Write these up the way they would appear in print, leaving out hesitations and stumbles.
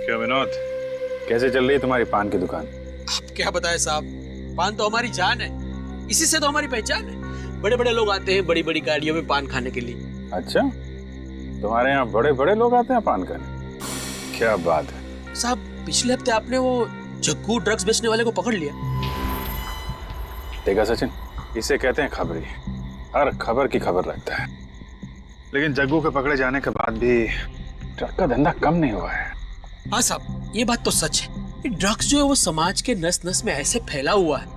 क्या विनोद, कैसे चल रही है तुम्हारी पान की दुकान? आप क्या बताएं साहब, पान तो हमारी जान है, इसी से तो हमारी पहचान है। बड़े बड़े लोग आते हैं बड़ी बड़ी गाड़ियों में पान खाने के लिए। अच्छा, तुम्हारे यहाँ बड़े बड़े लोग आते हैं पान खाने? क्या बात है साहब, पिछले हफ्ते आपने वो जग्गू ड्रग्स बेचने वाले को पकड़ लिया। देखा सचिन, इसे कहते हैं खबरी। हर खबर की खबर रखता है। लेकिन जग्गू के पकड़े जाने के बाद भी ट्रक का धंधा कम नहीं हुआ है। हाँ साहब, ये बात तो सच है। ये ड्रग्स जो है वो समाज के नस नस में ऐसे फैला हुआ है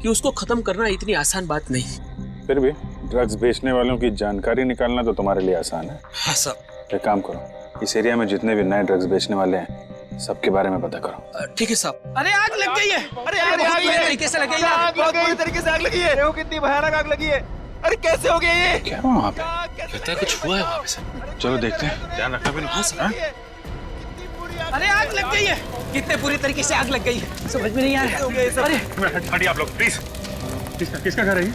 कि उसको खत्म करना इतनी आसान बात नहीं। फिर भी ड्रग्स बेचने वालों की जानकारी निकालना तो तुम्हारे लिए आसान है। हाँ साहब। एक काम करो, इस एरिया में जितने भी नए ड्रग्स बेचने वाले हैं सबके बारे में पता करो। ठीक है साहब। अरे आग लग गई है। अरे आग बुरी तरीके से लगी है। आग बहुत बुरी तरीके से आग लगी है। देखो कितनी भयानक आग लगी है। अरे कैसे हो गया ये? क्या हुआ वहाँ पे? लगता है कुछ हुआ है वहाँ पे से। चलो देखते हैं, ध्यान रखना भी। हाँ सर। अरे आग लग गई है। कितने बुरी तरीके से आग लग गई है, समझ में नहीं आ रहा है। अरे हटिए आप लोग प्लीज। किसका घर है ये?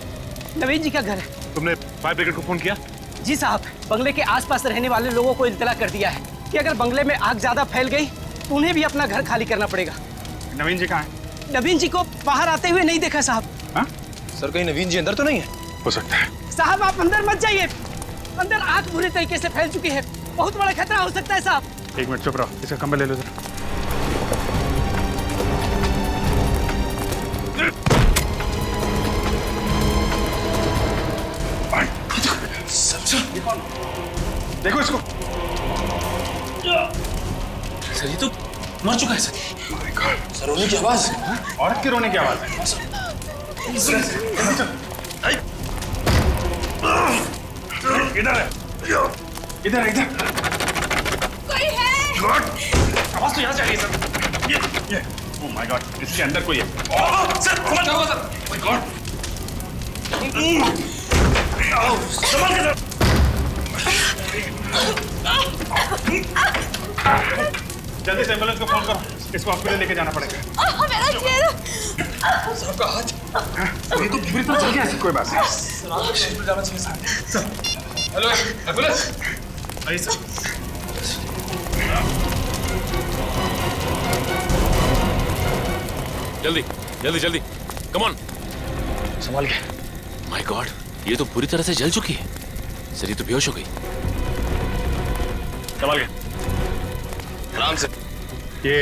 नवीन जी का घर है। तुमने फायर ब्रिगेड को फोन किया? जी साहब, बंगले के आसपास रहने वाले लोगों को इत्तला कर दिया है कि अगर बंगले में आग ज्यादा फैल गई तो उन्हें भी अपना घर खाली करना पड़ेगा। नवीन जी कहाँ है? नवीन जी को बाहर आते हुए नहीं देखा साहब। हाँ? सर कहीं नवीन जी अंदर तो नहीं है? हो सकता है। साहब आप अंदर मत जाइए, अंदर आग बुरी तरीके से फैल चुकी है, बहुत बड़ा खतरा हो सकता है साहब। एक मिनट चुप रहो, इसका कंबल ले लो जरा। देखो इसको। सर ये तो मर चुका है सर। सर रोने की आवाज। औरत के रोने की आवाज है। इधर है, इधर इधर। कोई है? आवाज तो यहाँ से आ रही है सर। ये ओह माय गॉड, इसके अंदर कोई है। सर क्या हुआ सर? My God. संभाल के सर। जल्दी से एम्बुलेंस को फोन करो, इसको हॉस्पिटल लेके जाना पड़ेगा। मेरा चेहरा। सबका हाथ। ये तो पूरी तरह चल गया है। कोई बात नहीं। सर आप हॉस्पिटल जाना चाहिए सर। Hello ambulance. आइए सर। जल्दी जल्दी जल्दी, कम ऑन। संभाल के। माय गॉड, ये तो पूरी तरह से जल चुकी है। सर ये तो बेहोश हो गई। संभाल के। आराम से। ये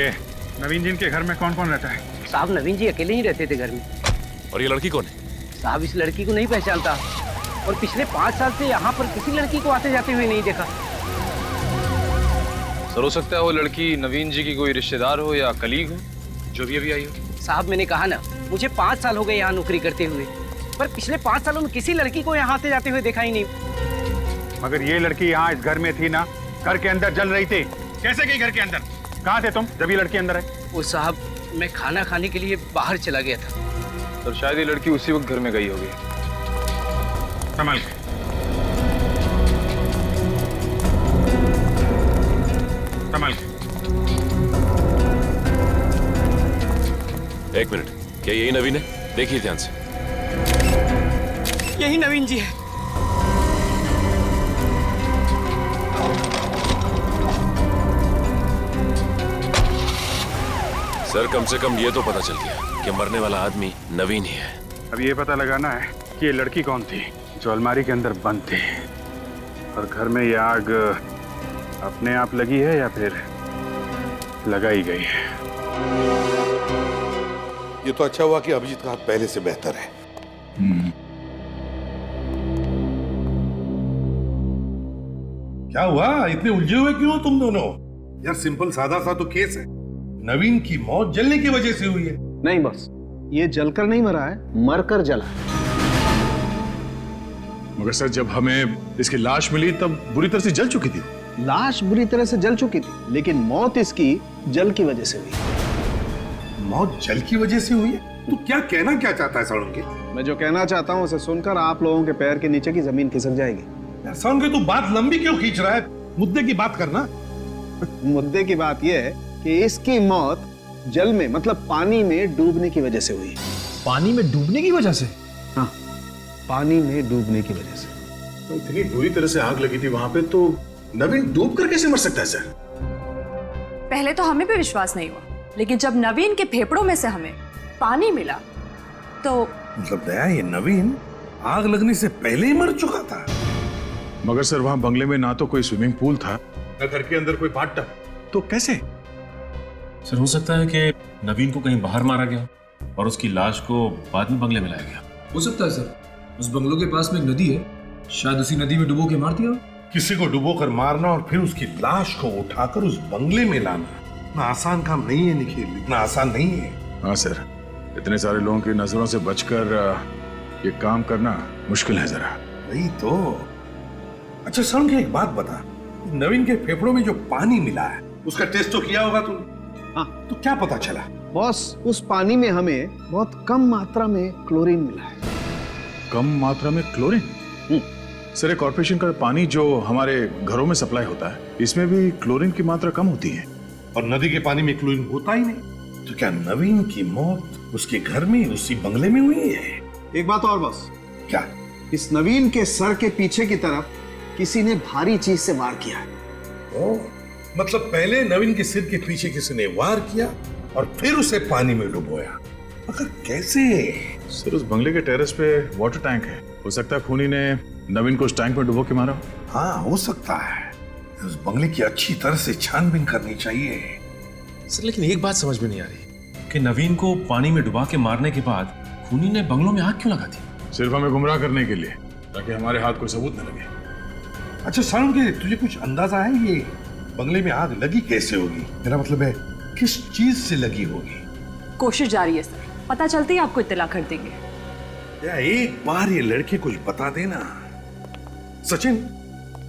नवीन जी के घर में कौन कौन रहता है? साहब नवीन जी अकेले ही रहते थे घर में। और ये लड़की कौन है? साहब इस लड़की को नहीं पहचानता और पिछले 5 साल से यहाँ पर किसी लड़की को आते जाते हुए नहीं देखा। सर हो सकता है वो लड़की नवीन जी की कोई रिश्तेदार हो या कलीग हो जो भी अभी आई हो। साहब मैंने कहा ना, मुझे 5 साल हो गए यहाँ नौकरी करते हुए, पर पिछले 5 सालों में किसी लड़की को यहाँ आते जाते हुए देखा ही नहीं। मगर ये लड़की यहाँ इस घर में थी ना, घर के अंदर जल रही थी। कैसे गई घर के अंदर? कहाँ थे तुम जब ये लड़की अंदर आई? वो साहब मैं खाना खाने के लिए बाहर चला गया था। सर शायद ये लड़की उसी वक्त घर में गई होगी। संभाल के। संभाल के। एक मिनट, क्या यही नवीन है? देखिए ध्यान से। यही नवीन जी है। सर कम से कम ये तो पता चल गया कि मरने वाला आदमी नवीन ही है। अब ये पता लगाना है कि ये लड़की कौन थी जो अलमारी के अंदर बंद थी, और घर में ये आग अपने आप लगी है या फिर लगाई गई है। ये तो अच्छा हुआ कि अभिजीत का हाथ पहले से बेहतर है। क्या हुआ, इतने उलझे हुए क्यों तुम दोनों? यार सिंपल सादा सा तो केस है। नवीन की मौत जलने की वजह से हुई है। नहीं बस, ये जलकर नहीं मरा है, मरकर जला है। मगर सर जब हमें इसकी लाश मिली तब बुरी तरह से जल चुकी थी। लाश बुरी तरह से जल चुकी थी, लेकिन मौत इसकी जल की वजह से हुई। मौत जल की वजह से हुई है? तू क्या कहना क्या चाहता है साळुंके? मैं जो कहना चाहता हूँ उसे सुनकर आप लोगों के पैर के नीचे की जमीन खिसक जाएगी। यार साळुंके तू बात लंबी क्यों खींच रहा है? मुद्दे की बात करना। मुद्दे की बात यह है कि इसकी मौत जल में मतलब पानी में डूबने की वजह से हुई। पानी में डूबने की वजह से? हाँ, पानी में डूबने की वजह से। तो इतनी बुरी तरह से आग लगी थी वहां पे, तो नवीन डूब कर कैसे मर सकता है सर? पहले तो हमें भी विश्वास नहीं हुआ, लेकिन जब नवीन के फेफड़ों में से हमें पानी मिला तो मतलब दया, ये नवीन आग लगने से पहले ही मर चुका था। मगर सर वहां बंगले में ना तो कोई स्विमिंग पूल था, न घर के अंदर कोई बाथटब, तो कैसे? सर हो सकता है कि नवीन को कहीं बाहर मारा गया और उसकी लाश को बाद में बंगले में लाया गया। हो सकता है सर, उस बंगलों के पास में एक नदी है, शायद उसी नदी में डुबो के मार दिया। किसी को डुबोकर मारना और फिर उसकी लाश को उठाकर उस बंगले में लाना इतना आसान काम नहीं है निखिल, इतना आसान नहीं है। हाँ सर, इतने सारे लोगों की नजरों से बचकर ये काम करना मुश्किल है जरा। वही तो। अच्छा सर, एक बात बता, नवीन के फेफड़ों में जो पानी मिला है उसका टेस्ट तो किया होगा तूने? हाँ। तो क्या पता चला? बॉस, उस पानी में हमें बहुत कम मात्रा में क्लोरीन मिला है। कम मात्रा में क्लोरीन? सर, एक कॉर्पोरेशन का पानी जो हमारे घरों में सप्लाई होता है, इसमें भी क्लोरीन की मात्रा कम होती है। और नदी के पानी में क्लोरीन होता ही नहीं। तो क्या नवीन की मौत उसके घर में उसी बंगले में हुई है? एक बात और बॉस। क्या? इस नवीन के सर के पीछे की तरफ किसी ने भारी चीज से वार किया है। ओ, मतलब पहले नवीन के सिर के पीछे किसी ने वार किया और फिर उसे पानी में डुबोया। मगर कैसे? सर, उस बंगले के टेरेस पे वाटर टैंक है, हो सकता है खूनी ने नवीन को उस टैंक में डुबो के मारा। हाँ, हो सकता है। उस बंगले की अच्छी तरह से छानबीन करनी चाहिए। सर लेकिन एक बात समझ में नहीं आ रही कि नवीन को पानी में डुबा के मारने के बाद खूनी ने बंगलों में आग क्यों लगा दी? सिर्फ हमें गुमराह करने के लिए, ताकि हमारे हाथ कोई सबूत न लगे। अच्छा सारुण के, तुझे कुछ अंदाजा है ये बंगले में आग लगी कैसे होगी? मेरा मतलब है किस चीज से लगी होगी? कोशिश जारी है सर, पता चलते ही आपको इत्तला कर देंगे। या एक बार ये लड़के कुछ बता देना। सचिन,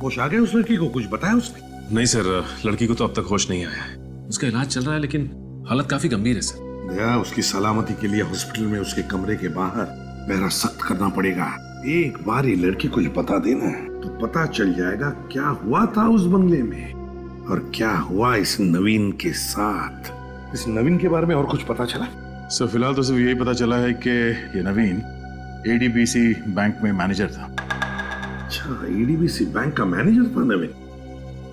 होश आ गए उस लड़की को? कुछ बताया उसने? नहीं सर, लड़की को तो अब तक होश नहीं आया है। उसका इलाज चल रहा है लेकिन हालत काफी गंभीर है सर। दया, उसकी सलामती के लिए हॉस्पिटल में उसके कमरे के बाहर पहरा सख्त करना पड़ेगा। एक बार ये लड़की कुछ बता देना तो पता चल जाएगा क्या हुआ था उस बंगले में और क्या हुआ इस नवीन के साथ। इस नवीन के बारे में और कुछ पता चला? सर फिलहाल तो सिर्फ यही पता चला है कि ये नवीन एडीबीसी बैंक में मैनेजर था। अच्छा, एडीबीसी बैंक का मैनेजर था नवीन।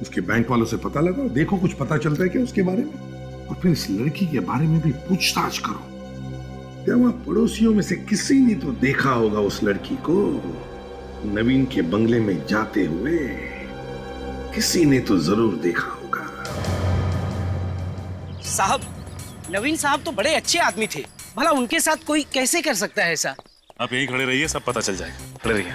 उसके बैंक वालों से पता लगा, देखो कुछ पता चलता है क्या उसके बारे में। और फिर इस लड़की के बारे में भी पूछताछ करो। क्या वहां पड़ोसियों में से किसी ने तो देखा होगा उस लड़की को नवीन के बंगले में जाते हुए? किसी ने तो जरूर देखा होगा। साहब, नवीन साहब तो बड़े अच्छे आदमी थे, भला उनके साथ कोई कैसे कर सकता है ऐसा? आप यहीं खड़े रहिए, सब पता चल जाएगा। खड़े रहिए।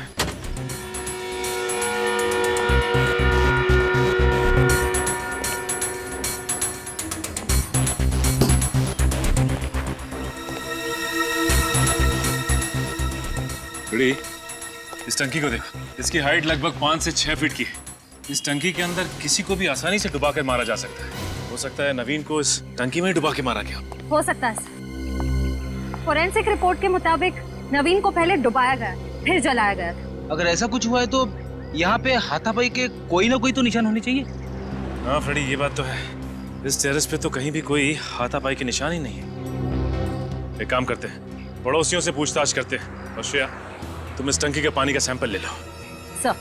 इस टंकी को देखो, इसकी हाइट लगभग 5 से 6 फीट की है। इस टंकी के अंदर किसी को भी आसानी से डुबा कर मारा जा सकता है। हो सकता है नवीन को इस टंकी में ही डुबा के मारा गया। हो सकता है सर। फोरेंसिक रिपोर्ट के मुताबिक नवीन को पहले डुबाया गया, फिर जलाया गया था। अगर ऐसा कुछ हुआ है तो यहाँ पे हाथापाई के कोई ना कोई तो निशान होने चाहिए। हाँ फ्रेडी, ये बात तो है। इस टेरेस पे तो कहीं भी कोई हाथापाई के निशान ही नहीं है। एक काम करते हैं, पड़ोसियों से पूछताछ करते हैं। और श्रेया, तुम इस टंकी के पानी का सैंपल ले लो। सर,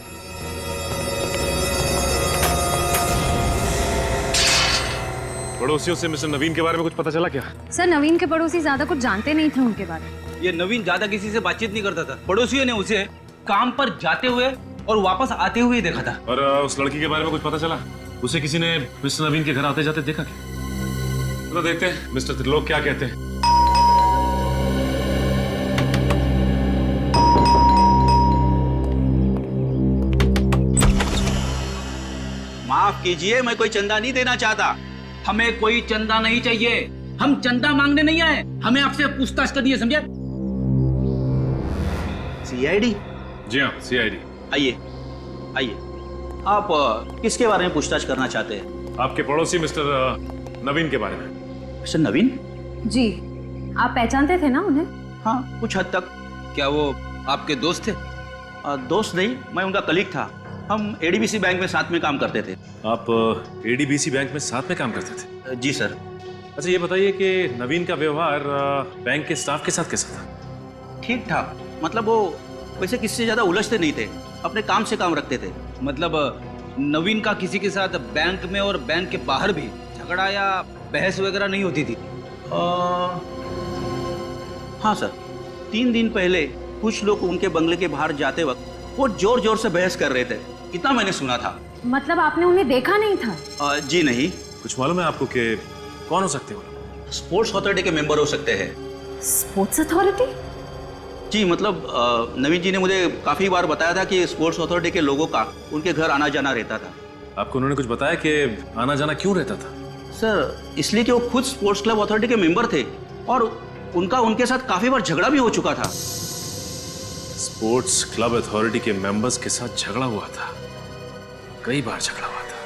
पड़ोसियों से मिस्टर नवीन के बारे में कुछ पता चला क्या? सर नवीन के पड़ोसी ज्यादा कुछ जानते नहीं थे उनके बारे में। ये नवीन ज्यादा किसी से बातचीत नहीं करता था। पड़ोसियों ने उसे काम पर जाते हुए और वापस आते हुए देखा था। और उस लड़की के बारे में कुछ पता चला? उसे किसी ने मिस्टर नवीन के घर आते जाते देखा क्या? तो देखते हैं मिस्टर त्रिलोक क्या कहते हैं। माफ कीजिए, मैं कोई चंदा नहीं देना चाहता। हमें कोई चंदा नहीं चाहिए। हम चंदा मांगने नहीं आए, हमें आपसे पूछताछ करनी है, समझे? सीआईडी? जी हाँ, सीआईडी। आइए आइए। आप किसके बारे में पूछताछ करना चाहते हैं? आपके पड़ोसी मिस्टर नवीन के बारे में। मिस्टर नवीन? जी, आप पहचानते थे ना उन्हें? हाँ, कुछ हद तक। क्या वो आपके दोस्त थे? दोस्त नहीं, मैं उनका कलीग था। हम एडीबीसी बैंक में साथ में काम करते थे। आप एडीबीसी बैंक में साथ में काम करते थे? जी सर। अच्छा ये बताइए कि नवीन का व्यवहार बैंक के स्टाफ के साथ कैसा था? ठीक ठाक, मतलब वो वैसे किसी से ज्यादा उलझते नहीं थे, अपने काम से काम रखते थे। मतलब नवीन का किसी के साथ बैंक में और बैंक के बाहर भी झगड़ा या बहस वगैरह नहीं होती थी? हाँ सर, 3 दिन पहले कुछ लोग उनके बंगले के बाहर जाते वक्त वो जोर जोर से बहस कर रहे थे, इतना मैंने सुना था। मतलब आपने उन्हें देखा नहीं था? जी नहीं। कुछ मालूम है आपको कि कौन हो सकते हो? स्पोर्ट्स अथॉरिटी के मेंबर हो सकते हैं। Sports authority? जी मतलब नवीन जी ने मुझे काफी बार बताया था कि स्पोर्ट्स अथॉरिटी के लोगों का उनके घर आना जाना रहता था। आपको उन्होंने कुछ बताया कि आना जाना क्यों रहता था? सर इसलिए कि वो खुद स्पोर्ट्स क्लब अथॉरिटी के मेंबर थे और उनका उनके साथ काफी बार झगड़ा भी हो चुका था। स्पोर्ट्स क्लब अथॉरिटी के मेंबर्स के साथ झगड़ा हुआ था, कई बार झगड़ा हुआ था।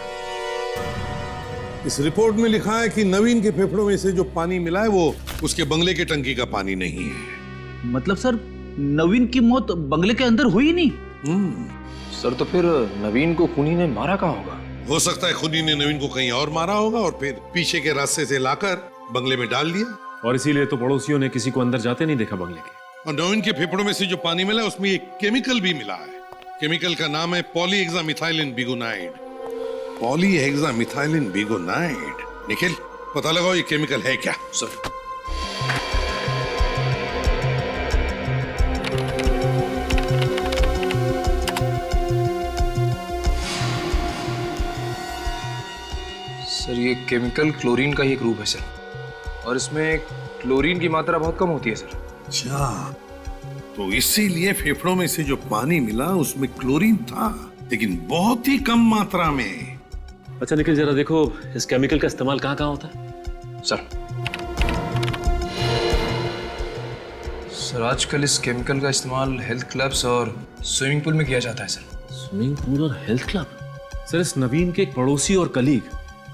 इस रिपोर्ट में लिखा है कि नवीन के फेफड़ों में से जो पानी मिला है वो उसके बंगले की टंकी का पानी नहीं है। मतलब सर नवीन की मौत बंगले के अंदर हुई नहीं? सर तो फिर नवीन को खूनी ने मारा कहाँ होगा? हो सकता है खुदी ने नवीन को कहीं और मारा होगा और फिर पीछे के रास्ते से लाकर बंगले में डाल दिया। और इसीलिए तो पड़ोसियों ने किसी को अंदर जाते नहीं देखा बंगले के। और नवीन के फेफड़ों में से जो पानी मिला उसमें एक केमिकल भी मिला है। केमिकल का नाम है पॉलीहेक्सामिथाइलिन बिगोनाइड। पॉलीहेक्सामिथाइलिन बिगोनाइड। निखिल पता लगाओ ये केमिकल है क्या? सर ये केमिकल क्लोरीन का ही एक रूप है सर, और इसमें क्लोरीन की मात्रा बहुत कम होती है सर। अच्छा, तो इसीलिए फेफड़ों में से जो पानी मिला उसमें क्लोरीन था, लेकिन बहुत ही कम मात्रा में। अच्छा निखिल जरा देखो इस केमिकल का इस्तेमाल कहाँ कहाँ होता है? सर आजकल इस केमिकल का इस्तेमाल हेल्थ क्लब्स और स्विमिंग पूल में किया जाता है सर। स्विमिंग पूल और हेल्थ क्लब? सर इस नवीन के एक पड़ोसी और कलीग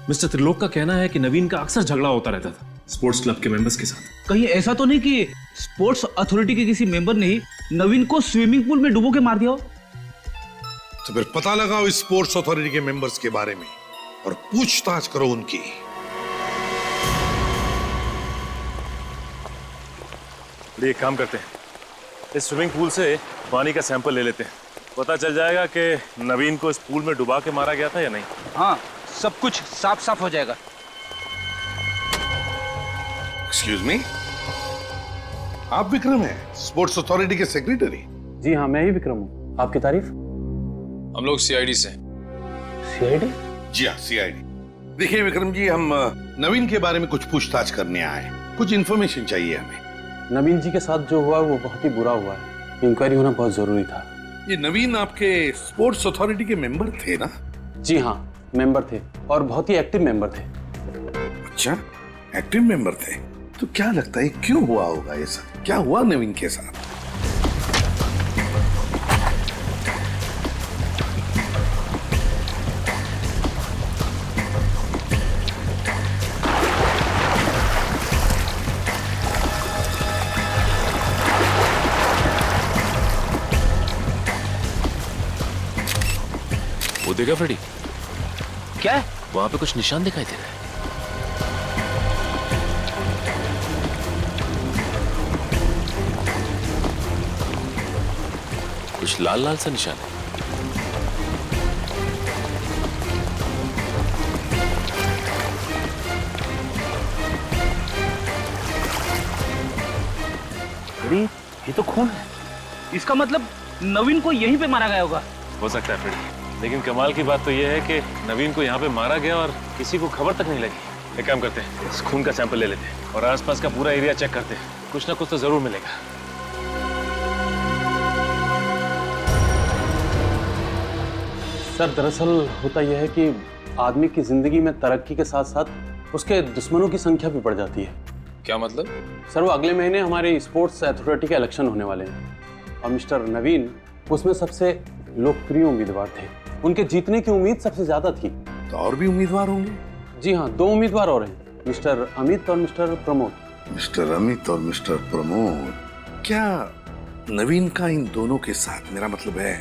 मिस्टर त्रिलोक का कहना है कि नवीन का अक्सर झगड़ा होता रहता था स्पोर्ट्स क्लब के मेंबर्स के साथ। कहीं ऐसा तो नहीं कि स्पोर्ट्स अथॉरिटी के किसी मेंबर ने ही नवीन को स्विमिंग पूल में डुबो के मार दिया हो? तो फिर पता लगाओ इस स्पोर्ट्स अथॉरिटी के मेंबर्स के बारे में और पूछताछ करो उनकी। एक काम करते हैं, इस स्विमिंग पूल से पानी का सैंपल ले लेते हैं, पता चल जाएगा कि नवीन को इस पूल में डुबा के मारा गया था या नहीं। हाँ, सब कुछ साफ साफ हो जाएगा। एक्सक्यूज मी, आप विक्रम हैं, स्पोर्ट्स अथॉरिटी के सेक्रेटरी? जी हाँ, मैं ही विक्रम हूँ। आपकी तारीफ? हम लोग सीआईडी से। सीआईडी? जी हाँ, सीआईडी। देखिए विक्रम जी, हम नवीन के बारे में कुछ पूछताछ करने आए, कुछ इन्फॉर्मेशन चाहिए हमें। नवीन जी के साथ जो हुआ वो बहुत ही बुरा हुआ है, इंक्वायरी होना बहुत जरूरी था। ये नवीन आपके स्पोर्ट्स अथॉरिटी के मेंबर थे ना? जी हाँ, मेंबर थे और बहुत ही एक्टिव मेंबर थे। अच्छा, एक्टिव मेंबर थे। तो क्या लगता है क्यों हुआ होगा ये सब? क्या हुआ नवीन के साथ? वो देखा फ्रेडी? क्या है? वहां पे कुछ निशान दिखाई दे रहा है। कुछ लाल लाल सा निशान है। फ्रेडी, ये तो खून है। इसका मतलब नवीन को यहीं पे मारा गया होगा। हो सकता है फ्रेडी, लेकिन कमाल की बात तो यह है कि नवीन को यहाँ पे मारा गया और किसी को खबर तक नहीं लगी। एक काम करते हैं, इस खून का सैंपल ले लेते हैं और आसपास का पूरा एरिया चेक करते हैं, कुछ ना कुछ तो जरूर मिलेगा। सर दरअसल होता यह है कि आदमी की जिंदगी में तरक्की के साथ साथ उसके दुश्मनों की संख्या भी बढ़ जाती है। क्या मतलब? सर वो अगले महीने हमारे स्पोर्ट्स अथॉरिटी के इलेक्शन होने वाले हैं और मिस्टर नवीन उसमें सबसे लोकप्रिय उम्मीदवार थे। उनके जीतने की उम्मीद सबसे ज्यादा थी। तो और भी उम्मीदवार होंगे? जी हाँ, 2 उम्मीदवार और हैं, मिस्टर अमित और मिस्टर प्रमोद। मिस्टर अमित और मिस्टर प्रमोद। क्या नवीन का इन दोनों के साथ, मेरा मतलब है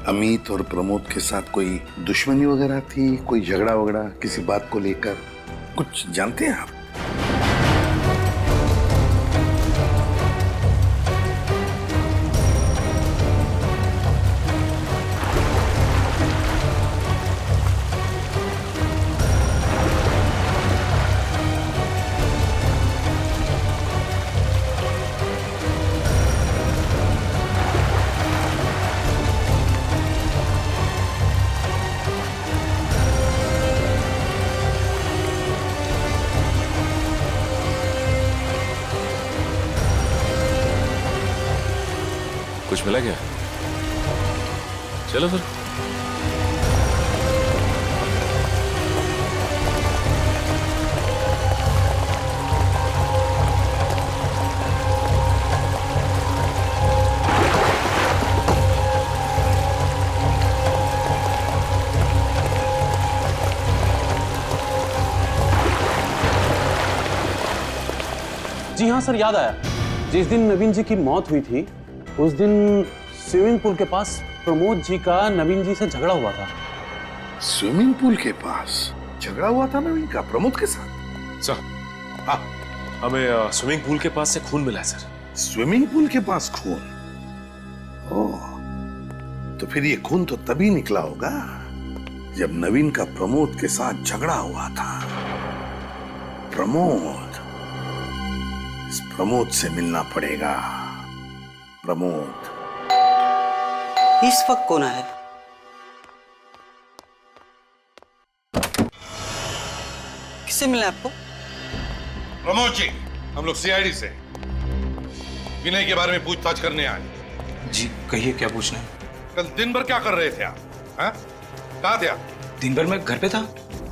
अमित और प्रमोद के साथ कोई दुश्मनी वगैरह थी, कोई झगड़ा वगैरह किसी बात को लेकर, कुछ जानते हैं आप? कुछ मिला क्या? चलो फिर। जी हाँ सर, याद आया। जिस दिन नवीन जी की मौत हुई थी उस दिन स्विमिंग पूल के पास प्रमोद जी का नवीन जी से झगड़ा हुआ था। स्विमिंग पूल के पास झगड़ा हुआ था नवीन का प्रमोद के साथ? सर, हाँ, हमें स्विमिंग पूल के पास से खून मिला है सर। स्विमिंग पूल के पास खून? ओह, तो फिर ये खून तो तभी निकला होगा जब नवीन का प्रमोद के साथ झगड़ा हुआ था। प्रमोद, इस प्रमोद से मिलना पड़ेगा। प्रमोद। इस वक्त कौन है? किससे मिलना है आपको? प्रमोद जी, हम लोग सीआईडी से विनय के बारे में पूछताछ करने आए। जी कहिए, क्या पूछना है? कल दिन भर क्या कर रहे थे आप? हाँ? कहाँ थे आप? दिन भर मैं घर पे था।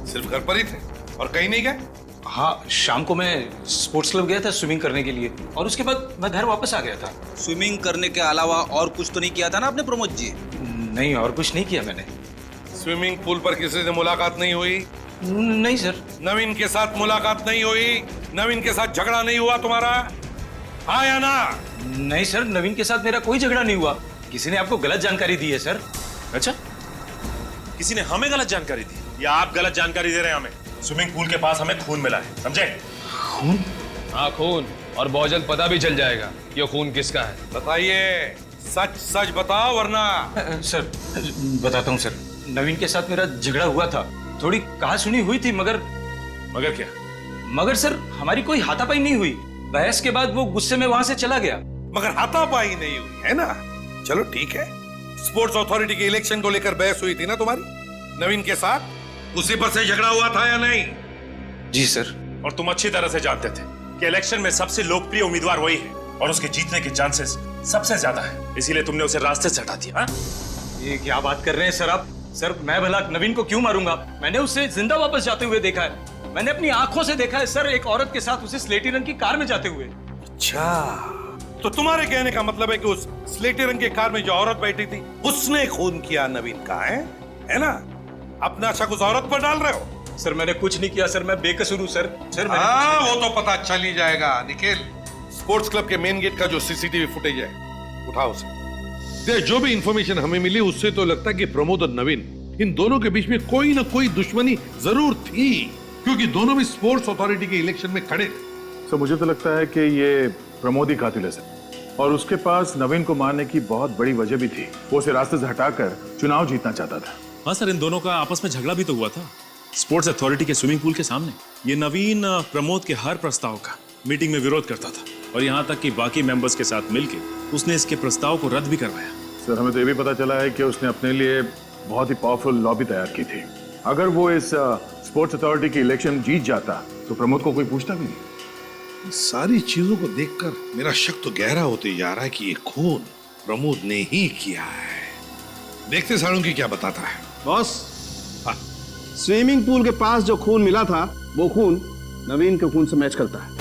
सिर्फ घर पर ही थे और कहीं नहीं गए? हाँ, शाम को मैं स्पोर्ट्स क्लब गया था स्विमिंग करने के लिए और उसके बाद मैं घर वापस आ गया था। स्विमिंग करने के अलावा और कुछ तो नहीं किया था ना आपने प्रमोद जी? नहीं, और कुछ नहीं किया मैंने। स्विमिंग पूल पर किसी से मुलाकात नहीं हुई? नहीं सर। नवीन के साथ मुलाकात नहीं हुई? नवीन के साथ झगड़ा नहीं हुआ तुम्हारा? हाँ या ना? नहीं सर, नवीन के साथ मेरा कोई झगड़ा नहीं हुआ। किसी ने आपको गलत जानकारी दी है सर। अच्छा, किसी ने हमें गलत जानकारी दी या आप गलत जानकारी दे रहे हैं हमें? स्विमिंग पूल के पास हमें खून मिला है, समझे? खून? हाँ खून, और बहुत जल्द पता भी चल जाएगा कि खून किसका है। बताइए, सच सच बताओ वरना। सर बताता हूँ सर, नवीन के साथ मेरा झगड़ा हुआ था। थोड़ी कहा सुनी हुई थी मगर क्या? मगर सर हमारी कोई हाथापाई नहीं हुई। बहस के बाद वो गुस्से में वहां से चला गया। मगर हाथापाई नहीं हुई है ना? चलो ठीक है। स्पोर्ट्स अथॉरिटी के इलेक्शन को लेकर बहस हुई थी ना तुम्हारी नवीन के साथ? उसी पर से झगड़ा हुआ था या नहीं? जी सर। और तुम अच्छी तरह से जानते थे कि इलेक्शन में सबसे लोकप्रिय उम्मीदवार वही है और उसके जीतने के चांसेस सबसे ज्यादा है, इसीलिए तुमने उसे रास्ते से हटा दिया। ये क्या बात कर रहे हैं सर आप? सर मैं भला नवीन को क्यों मारूंगा? मैंने उसे जिंदा वापस जाते हुए देखा है। मैंने अपनी आंखों से देखा है सर, एक औरत के साथ उसे स्लेटी रंग की कार में जाते हुए। अच्छा, तो तुम्हारे कहने का मतलब है कि उस स्लेटी रंग की कार में जो औरत बैठी थी उसने खून किया नवीन का, है ना? अपना शक उस औरत पर डाल रहे हो? सर मैंने कुछ नहीं किया सर, मैं बेकसूर हूं सर। हाँ, वो तो पता चल ही जाएगा। निखिल, स्पोर्ट्स क्लब के मेन गेट का जो सीसीटीवी फुटेज है उठाओ उसे। देख, जो भी इंफॉर्मेशन हमें मिली उससे तो लगता है कि प्रमोद और नवीन, इन दोनों के बीच में कोई ना कोई दुश्मनी जरूर थी, क्योंकि दोनों भी स्पोर्ट्स अथॉरिटी के इलेक्शन में खड़े थे। सर मुझे तो लगता है कि ये प्रमोद ही कातिल है सर, और उसके पास नवीन को मारने की बहुत बड़ी वजह भी थी। वो उसे रास्ते से हटाकर चुनाव जीतना चाहता था। हाँ सर, इन दोनों का आपस में झगड़ा भी तो हुआ था स्पोर्ट्स अथॉरिटी के स्विमिंग पूल के सामने। ये नवीन प्रमोद के हर प्रस्ताव का मीटिंग में विरोध करता था और यहाँ तक कि बाकी मेंबर्स के साथ मिलकर उसने इसके प्रस्ताव को रद्द भी करवाया। सर हमें तो ये भी पता चला है कि उसने अपने लिए बहुत ही पावरफुल लॉबी तैयार की थी। अगर वो इस स्पोर्ट्स अथॉरिटी की इलेक्शन जीत जाता तो प्रमोद को कोई पूछता भी नहीं। सारी चीजों को देखकर मेरा शक तो गहरा होते जा रहा है कि ये खून प्रमोद ने ही किया है। देखते सालुंकी क्या बताता है। बॉस, स्विमिंग पूल के पास जो खून मिला था वो खून नवीन के खून से मैच करता है।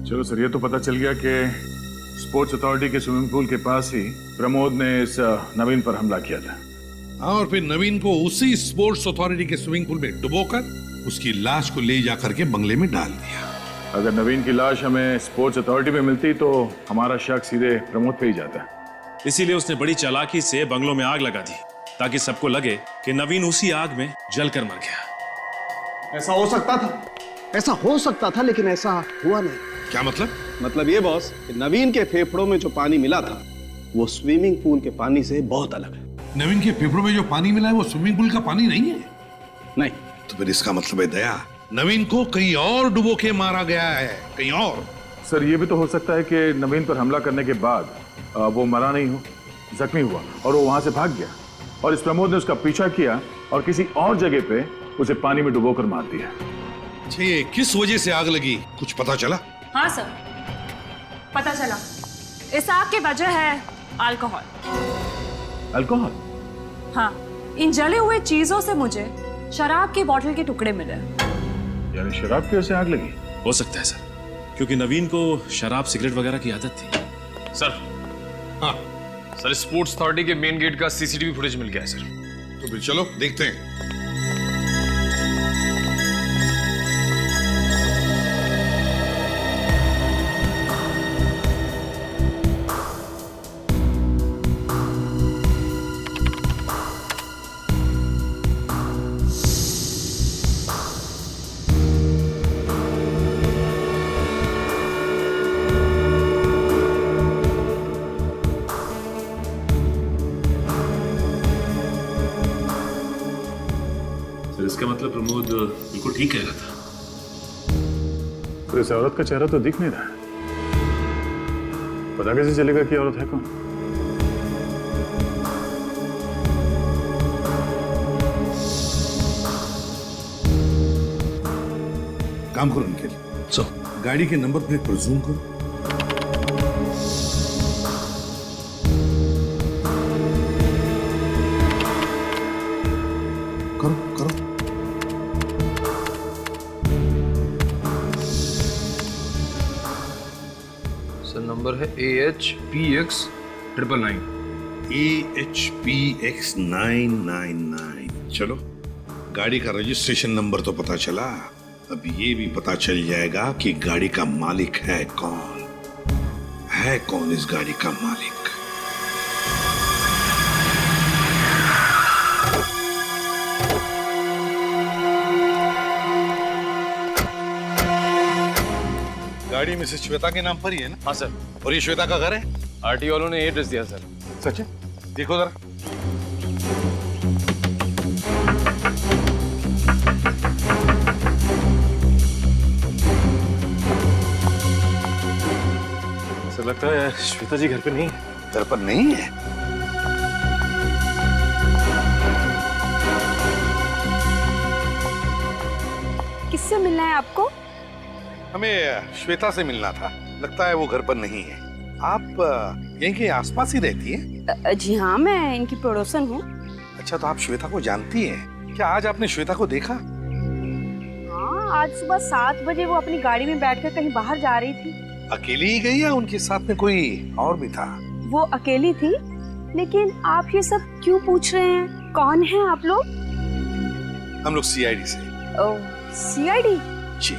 चलो सर, ये तो पता चल गया कि स्पोर्ट्स अथॉरिटी के स्विमिंग पूल के पास ही प्रमोद ने इस नवीन पर हमला किया था। हाँ, और फिर नवीन को उसी स्पोर्ट्स अथॉरिटी के स्विमिंग पूल में डुबोकर उसकी लाश को ले जाकर के बंगले में डाल दिया। अगर नवीन की लाश हमें स्पोर्ट्स अथॉरिटी में मिलती तो हमारा शक सीधे प्रमोद पे ही जाता। इसीलिए उसने बड़ी चालाकी से बंगलों में आग लगा दी ताकि सबको लगे कि नवीन उसी आग में जलकर मर गया। ऐसा हो सकता था, ऐसा हो सकता था, लेकिन ऐसा हुआ नहीं। क्या मतलब? मतलब ये बॉस कि नवीन के फेफड़ों में जो पानी मिला था वो स्विमिंग पूल के पानी से बहुत अलग है। नवीन के फेफड़ों में जो पानी मिला है वो स्विमिंग पूल का पानी नहीं है? नहीं। तो फिर इसका मतलब है दया, नवीन को कहीं और डुबो के मारा गया है, कहीं और। सर ये भी तो हो सकता है कि नवीन पर हमला करने के बाद वो मरा नहीं हो, जख्मी हुआ और वो वहां से भाग गया और इस प्रमोद ने उसका पीछा किया और किसी और जगह पे उसे पानी में डुबोकर मार दिया। ये किस वजह से आग लगी, कुछ पता चला? हाँ सर, पता चला। इस आग की वजह है अल्कोहल। अल्कोहल? हाँ, इन जले हुए चीजों से मुझे शराब की बोतल के टुकड़े मिले। यानी शराब की वजह से आग लगी? हो सकता है सर, क्योंकि नवीन को शराब सिगरेट वगैरह की आदत थी। सर, हाँ सर, स्पोर्ट्स अथॉरिटी के मेन गेट का सीसीटीवी फुटेज मिल गया है सर। तो फिर चलो देखते हैं। इसका मतलब प्रमोद बिल्कुल ठीक कह रहा था। तो इस औरत का चेहरा तो दिख नहीं रहा है, पता कैसे चलेगा कि औरत है कौन? काम करो निकल। गाड़ी के नंबर प्लेट पर जूम करो। नंबर है AHPX999। AHPX999। चलो, गाड़ी का रजिस्ट्रेशन नंबर तो पता चला, अब ये भी पता चल जाएगा कि गाड़ी का मालिक है कौन। है कौन इस गाड़ी का मालिक? गाड़ी मिसेस श्वेता के नाम पर ही है ना? हाँ सर। और ये श्वेता का घर है? आरटी वालों ने एड्रेस दिया सर। सच है? देखो जरा। सर लगता है श्वेता जी घर पे नहीं है। घर पर नहीं है? किससे मिलना है आपको? हमें श्वेता से मिलना था, लगता है वो घर पर नहीं है। आप यहीं के आसपास ही रहती हैं? जी हाँ, मैं इनकी पड़ोसन हूँ। अच्छा, तो आप श्वेता को जानती हैं? क्या आज आपने श्वेता को देखा? हाँ, आज सुबह 7 बजे वो अपनी गाड़ी में बैठकर कहीं बाहर जा रही थी। अकेली ही गई या उनके साथ में कोई और भी था? वो अकेली थी, लेकिन आप ये सब क्यों पूछ रहे हैं? कौन है आप लोग? हम लोग CID से। ओह, CID? जी।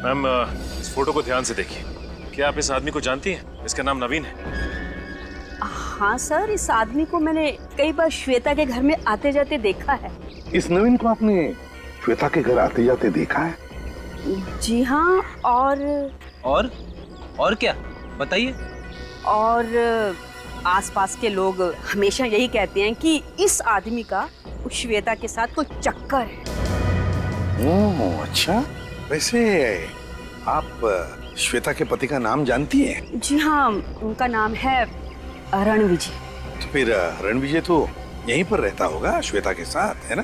मैम, इस फोटो को ध्यान से देखिए। क्या आप इस आदमी को जानती हैं? इसका नाम नवीन है। हाँ सर, इस आदमी को मैंने कई बार श्वेता के घर में आते जाते देखा है। इस नवीन को आपने श्वेता के घर आते जाते देखा है? जी हाँ, और क्या बताइए? और आसपास के लोग हमेशा यही कहते हैं कि इस आदमी का श्वेता के साथ कोई चक्कर है। ओह अच्छा, वैसे आप श्वेता के पति का नाम जानती हैं? जी हाँ, उनका नाम है रणविजय। तो फिर रणविजय तो यहीं पर रहता होगा श्वेता के साथ, है ना?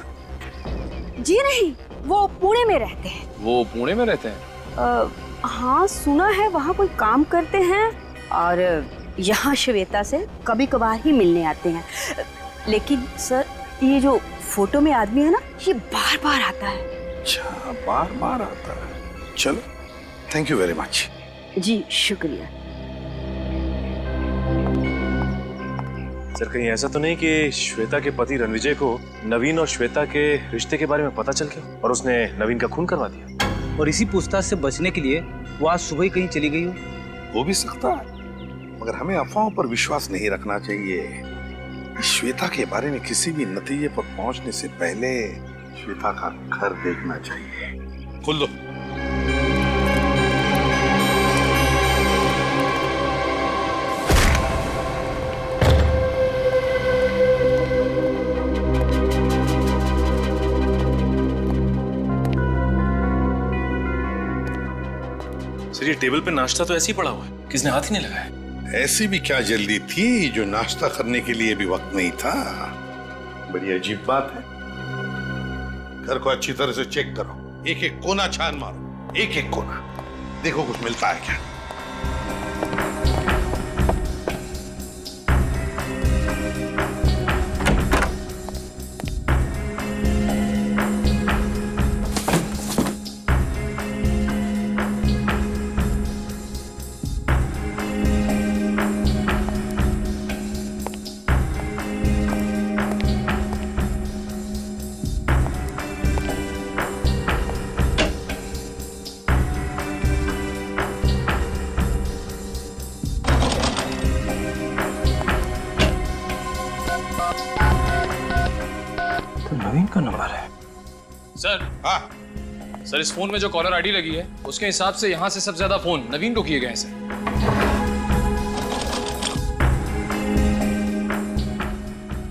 जी नहीं, वो पुणे में रहते हैं। वो पुणे में रहते हैं? हाँ, सुना है वहाँ कोई काम करते हैं और यहाँ श्वेता से कभी कभार ही मिलने आते हैं। लेकिन सर, ये जो फोटो में आदमी है ना, ये बार बार आता है। अच्छा, बार बार आता है। चलो, थैंक यू वेरी मच। जी शुक्रिया। सर, कहीं ऐसा तो नहीं कि श्वेता के पति रणविजय को नवीन और श्वेता के रिश्ते के बारे में पता चल गया और उसने नवीन का खून करवा दिया? और इसी पूछताछ से बचने के लिए वो आज सुबह ही कहीं चली गई हो? हो भी सकता है, मगर हमें अफवाहों पर विश्वास नहीं रखना चाहिए। श्वेता के बारे में किसी भी नतीजे पर पहुंचने से पहले श्वेता का घर देखना चाहिए। खोल दो। सर, ये टेबल पे नाश्ता तो ऐसे ही पड़ा हुआ है, किसने हाथ ही नहीं लगाया? ऐसी भी क्या जल्दी थी जो नाश्ता करने के लिए भी वक्त नहीं था? बड़ी अजीब बात है। घर को अच्छी तरह से चेक करो, एक एक कोना छान मारो, एक एक कोना, देखो कुछ मिलता है क्या। नवीन का नंबर है। सर हाँ सर इस फोन में जो कॉलर आईडी लगी है उसके हिसाब से यहाँ से सबसे ज्यादा फोन नवीन को किए गए हैं सर।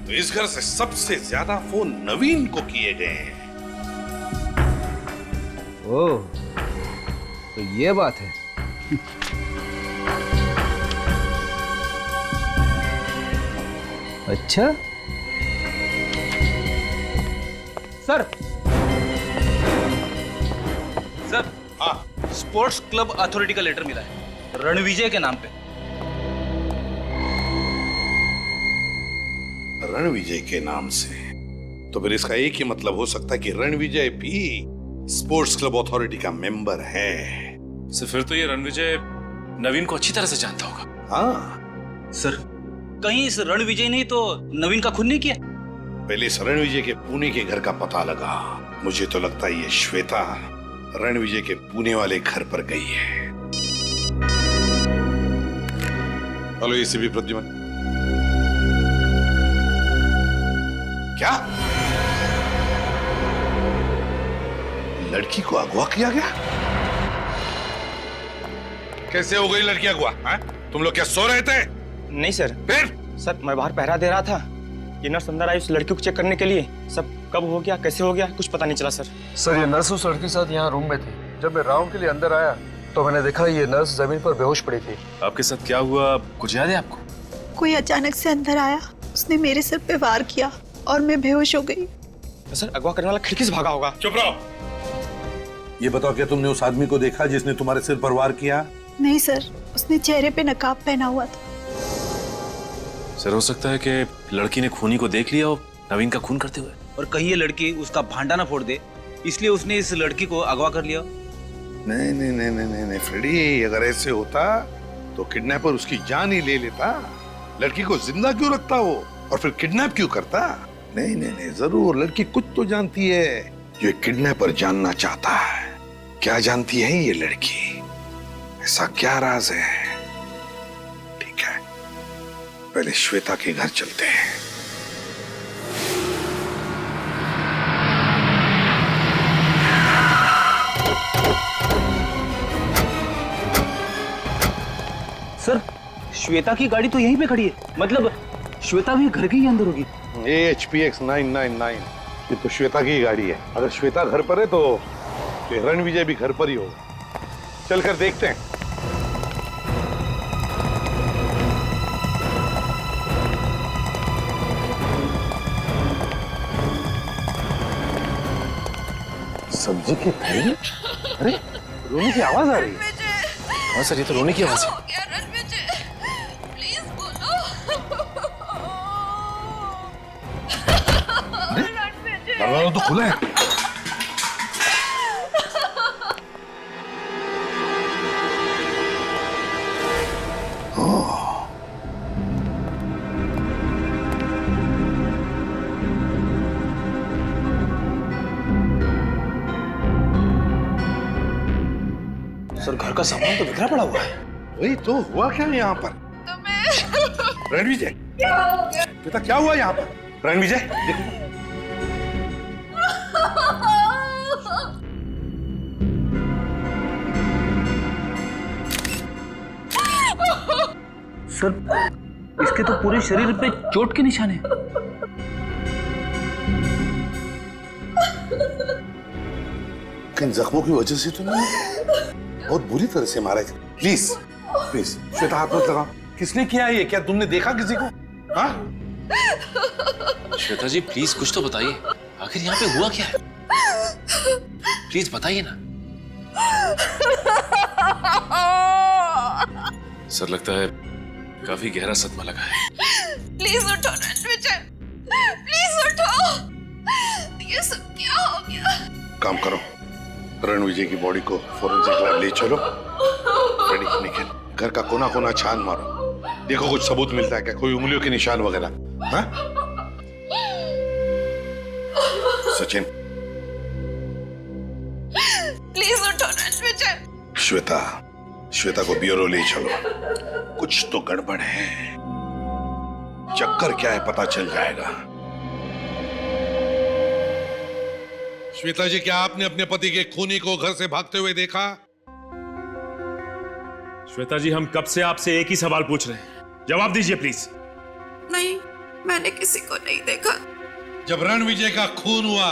तो इस घर से सबसे ज्यादा फोन नवीन को किए गए हैं। ओह, तो ये बात है। अच्छा सर स्पोर्ट्स क्लब अथॉरिटी का लेटर मिला है रणविजय के नाम पे। रणविजय के नाम से? तो फिर इसका एक ही मतलब हो सकता है कि रणविजय भी स्पोर्ट्स क्लब अथॉरिटी का मेंबर है। सर फिर तो ये रणविजय नवीन को अच्छी तरह से जानता होगा। हाँ सर कहीं इस रणविजय ने तो नवीन का खून नहीं किया? पहले इस रणविजय के पुणे के घर का पता लगा। मुझे तो लगता है ये श्वेता रणविजय के पुणे वाले घर पर गई है। Hello ACP Pradyuman. क्या लड़की को अगवा किया गया? कैसे हो गई लड़की अगवा? तुम लोग क्या सो रहे थे? नहीं सर। फिर? सर मैं बाहर पहरा दे रहा था। ये नर्स अंदर आई उस लड़की को चेक करने के लिए। सब कब हो गया कैसे हो गया कुछ पता नहीं चला सर। सर ये नर्स उस लड़की के साथ यहाँ रूम में थी। जब मैं राउंड के लिए अंदर आया तो मैंने देखा ये नर्स जमीन पर बेहोश पड़ी थी। आपके साथ क्या हुआ कुछ याद है आपको? कोई अचानक से अंदर आया, उसने मेरे सिर पे वार किया और मैं बेहोश हो गई। तो सर अगवा करने वाला खिड़की से भागा होगा। चुप रहो। ये बताओ क्या तुमने उस आदमी को देखा जिसने तुम्हारे सिर पर वार किया? नहीं सर, उसने चेहरे पे नकाब पहना हुआ था। सर हो सकता है कि लड़की ने खूनी को देख लिया हो नवीन का खून करते हुए। और कहीं ये लड़की उसका भांडा ना फोड़ दे इसलिए उसने इस लड़की को अगवा कर लिया। नहीं नहीं नहीं नहीं नहीं फ्रेडी, अगर ऐसे होता तो किडनैपर उसकी जान ही ले लेता। लड़की को जिंदा क्यों रखता वो और फिर किडनैप क्यों करता? नहीं नहीं नहीं, जरूर लड़की कुछ तो जानती है जो किडनैपर जानना चाहता है। क्या जानती है ये लड़की? ऐसा क्या राज है? ठीक है, पहले श्वेता के घर चलते हैं। सर श्वेता की गाड़ी तो यहीं पे खड़ी है, मतलब श्वेता भी घर के ही अंदर होगी। HPX 999 ये तो श्वेता की गाड़ी है। अगर श्वेता घर पर है तो रणविजय भी घर पर ही होगा। चलकर देखते हैं। सब्जी की थैली? अरे रोने की आवाज आ रही है। हाँ सर ये तो रोने की आवाज है। दरवाजा तो खुला है। सर घर का सामान तो बिखरा पड़ा हुआ है। वही तो हुआ क्या यहाँ पर? रणविजय बेटा क्या हुआ यहाँ पर? रणविजय देखो। सर इसके तो पूरे शरीर पे चोट के निशान हैं। किन जख्मों की वजह से तो नहीं, बहुत बुरी तरह से मारा है। प्लीज प्लीज श्वेता हाथ मत लगाओ। किसने किया ये? क्या तुमने देखा किसी को? हाँ श्वेता जी प्लीज कुछ तो बताइए, आखिर यहाँ पे हुआ क्या है? प्लीज बताइए ना। सर लगता है काफी गहरा सदमा लगा है। प्लीज उठो रणविजय, प्लीज उठो। ये सब क्या हो गया? काम करो, रणविजय की बॉडी को फोरेंसिक लैब ले चलो। रेडी, निखिल घर का कोना कोना छान मारो, देखो कुछ सबूत मिलता है क्या, कोई उंगलियों के निशान वगैरह। हाँ सचिन प्लीज उठो रणविजय। श्वेता, श्वेता को ब्यूरो ले चलो, कुछ तो गड़बड़ है। चक्कर क्या है पता चल जाएगा। श्वेता जी, क्या आपने अपने पति के खूनी को घर से भागते हुए देखा? श्वेता जी, हम कब से आपसे एक ही सवाल पूछ रहे हैं, जवाब दीजिए प्लीज। नहीं, मैंने किसी को नहीं देखा। जब रणविजय का खून हुआ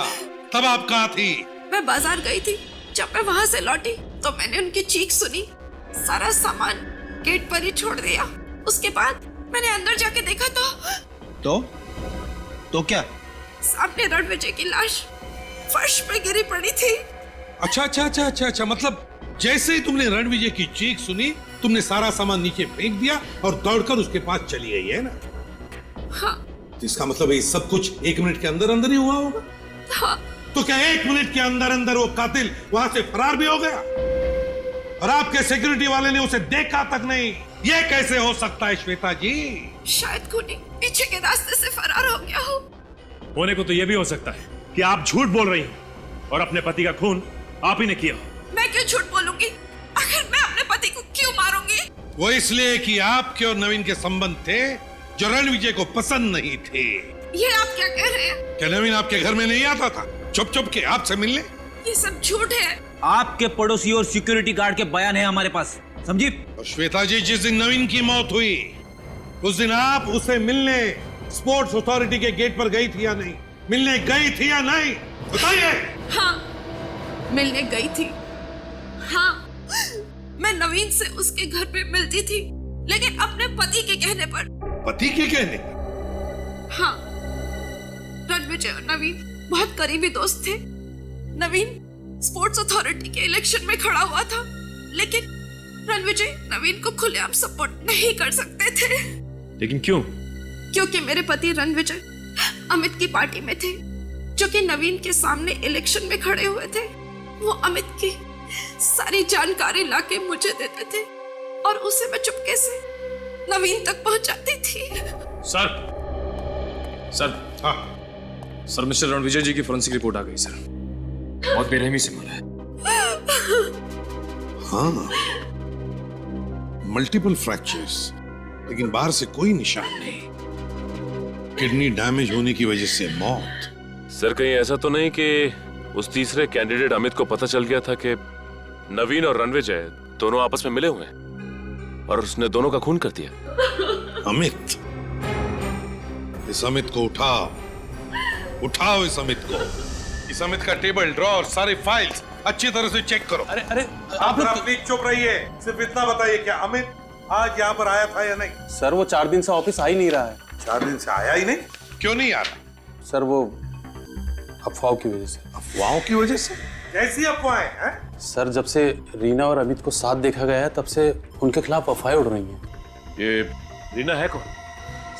तब आप कहाँ थी? मैं बाजार गई थी। जब मैं वहां से लौटी तो मैंने उनकी चीख सुनी। सारा सामान गेट पर ही छोड़ दिया। उसके बाद मैंने अंदर जाके देखा तो क्या? सामने रणविजय की लाश फर्श पे गिरी पड़ी थी। अच्छा, मतलब जैसे ही तुमने रणविजय की चीख सुनी, तुमने सारा सामान नीचे फेंक दिया और दौड़कर उसके पास चली गई, है ना? हाँ। तो इसका मतलब ये सब कुछ 1 मिनट के अंदर अंदर ही हुआ होगा? हाँ। तो क्या 1 मिनट के अंदर अंदर वो कातिल वहां से फरार भी हो गया और आपके सिक्योरिटी वाले ने उसे देखा तक नहीं? ये कैसे हो सकता है श्वेता जी? शायद खूनी पीछे के रास्ते से फरार हो गया हो। होने को तो यह भी हो सकता है कि आप झूठ बोल रही हो और अपने पति का खून आप ही ने किया हो। मैं क्यों झूठ बोलूंगी? आखिर मैं अपने पति को क्यों मारूंगी? वो इसलिए कि आपके और नवीन के संबंध थे जो रणविजय को पसंद नहीं थे। ये आप क्या कह रहे हैं? क्या नवीन आपके घर में नहीं आता था चुप के आपसे मिलने? ये सब झूठ है। आपके पड़ोसी और सिक्योरिटी गार्ड के बयान है हमारे पास, समझी? और श्वेता जी, जिस दिन नवीन की मौत हुई उस दिन आप उसे मिलने स्पोर्ट्स अथॉरिटी के गेट पर गई थी या नहीं? मिलने गई थी या नहीं, बताइए। हाँ, मिलने गई थी। हाँ, मैं नवीन से उसके घर पे मिलती थी, लेकिन अपने पति के कहने पर। पति के कहने? हाँ, रणविजय और नवीन बहुत करीबी दोस्त थे। नवीन स्पोर्ट्स अथॉरिटी के इलेक्शन में खड़ा हुआ था, लेकिन रणविजय नवीन को खुलेआम सपोर्ट नहीं कर सकते थे। लेकिन क्यों? क्योंकि मेरे पति रणविजय अमित की पार्टी में थे, जो कि नवीन के सामने इलेक्शन में खड़े हुए थे। वो अमित की सारी जानकारी लाके मुझे देते थे और उसे मैं चुपके से नवीन तक पहुंचाती थी। सर, हाँ सर, मिस्टर रणविजय जी की फोरेंसिक रिपोर्ट आ गई सर। बहुत बेरहमी से मरा है। हाँ, मल्टीपल फ्रैक्चर्स, लेकिन बाहर से कोई निशान नहीं। किडनी डैमेज होने की वजह से मौत। सर, कहीं ऐसा तो नहीं कि उस तीसरे कैंडिडेट अमित को पता चल गया था कि नवीन और रणविजय दोनों आपस में मिले हुए हैं और उसने दोनों का खून कर दिया? अमित, इस अमित को उठाओ इस अमित को। इस अमित का टेबल, ड्रॉर, सारी फाइल्स अच्छी तरह से चेक करो। अरे आप प्लीज चुप रहिए। सिर्फ इतना बताइए, क्या अमित आज यहाँ पर आया था या नहीं? सर, वो 4 दिन से ऑफिस आ ही नहीं रहा है। 4 दिन से आया ही नहीं? क्यों नहीं आ रहा? सर, वो अफवाहों की वजह से। अफवाहों की वजह से? कैसी अफवाहें हैं? सर, जब से रीना और अमित को साथ देखा गया है तब से उनके खिलाफ अफवाहें उड़ रही हैं। ये रीना है कौन?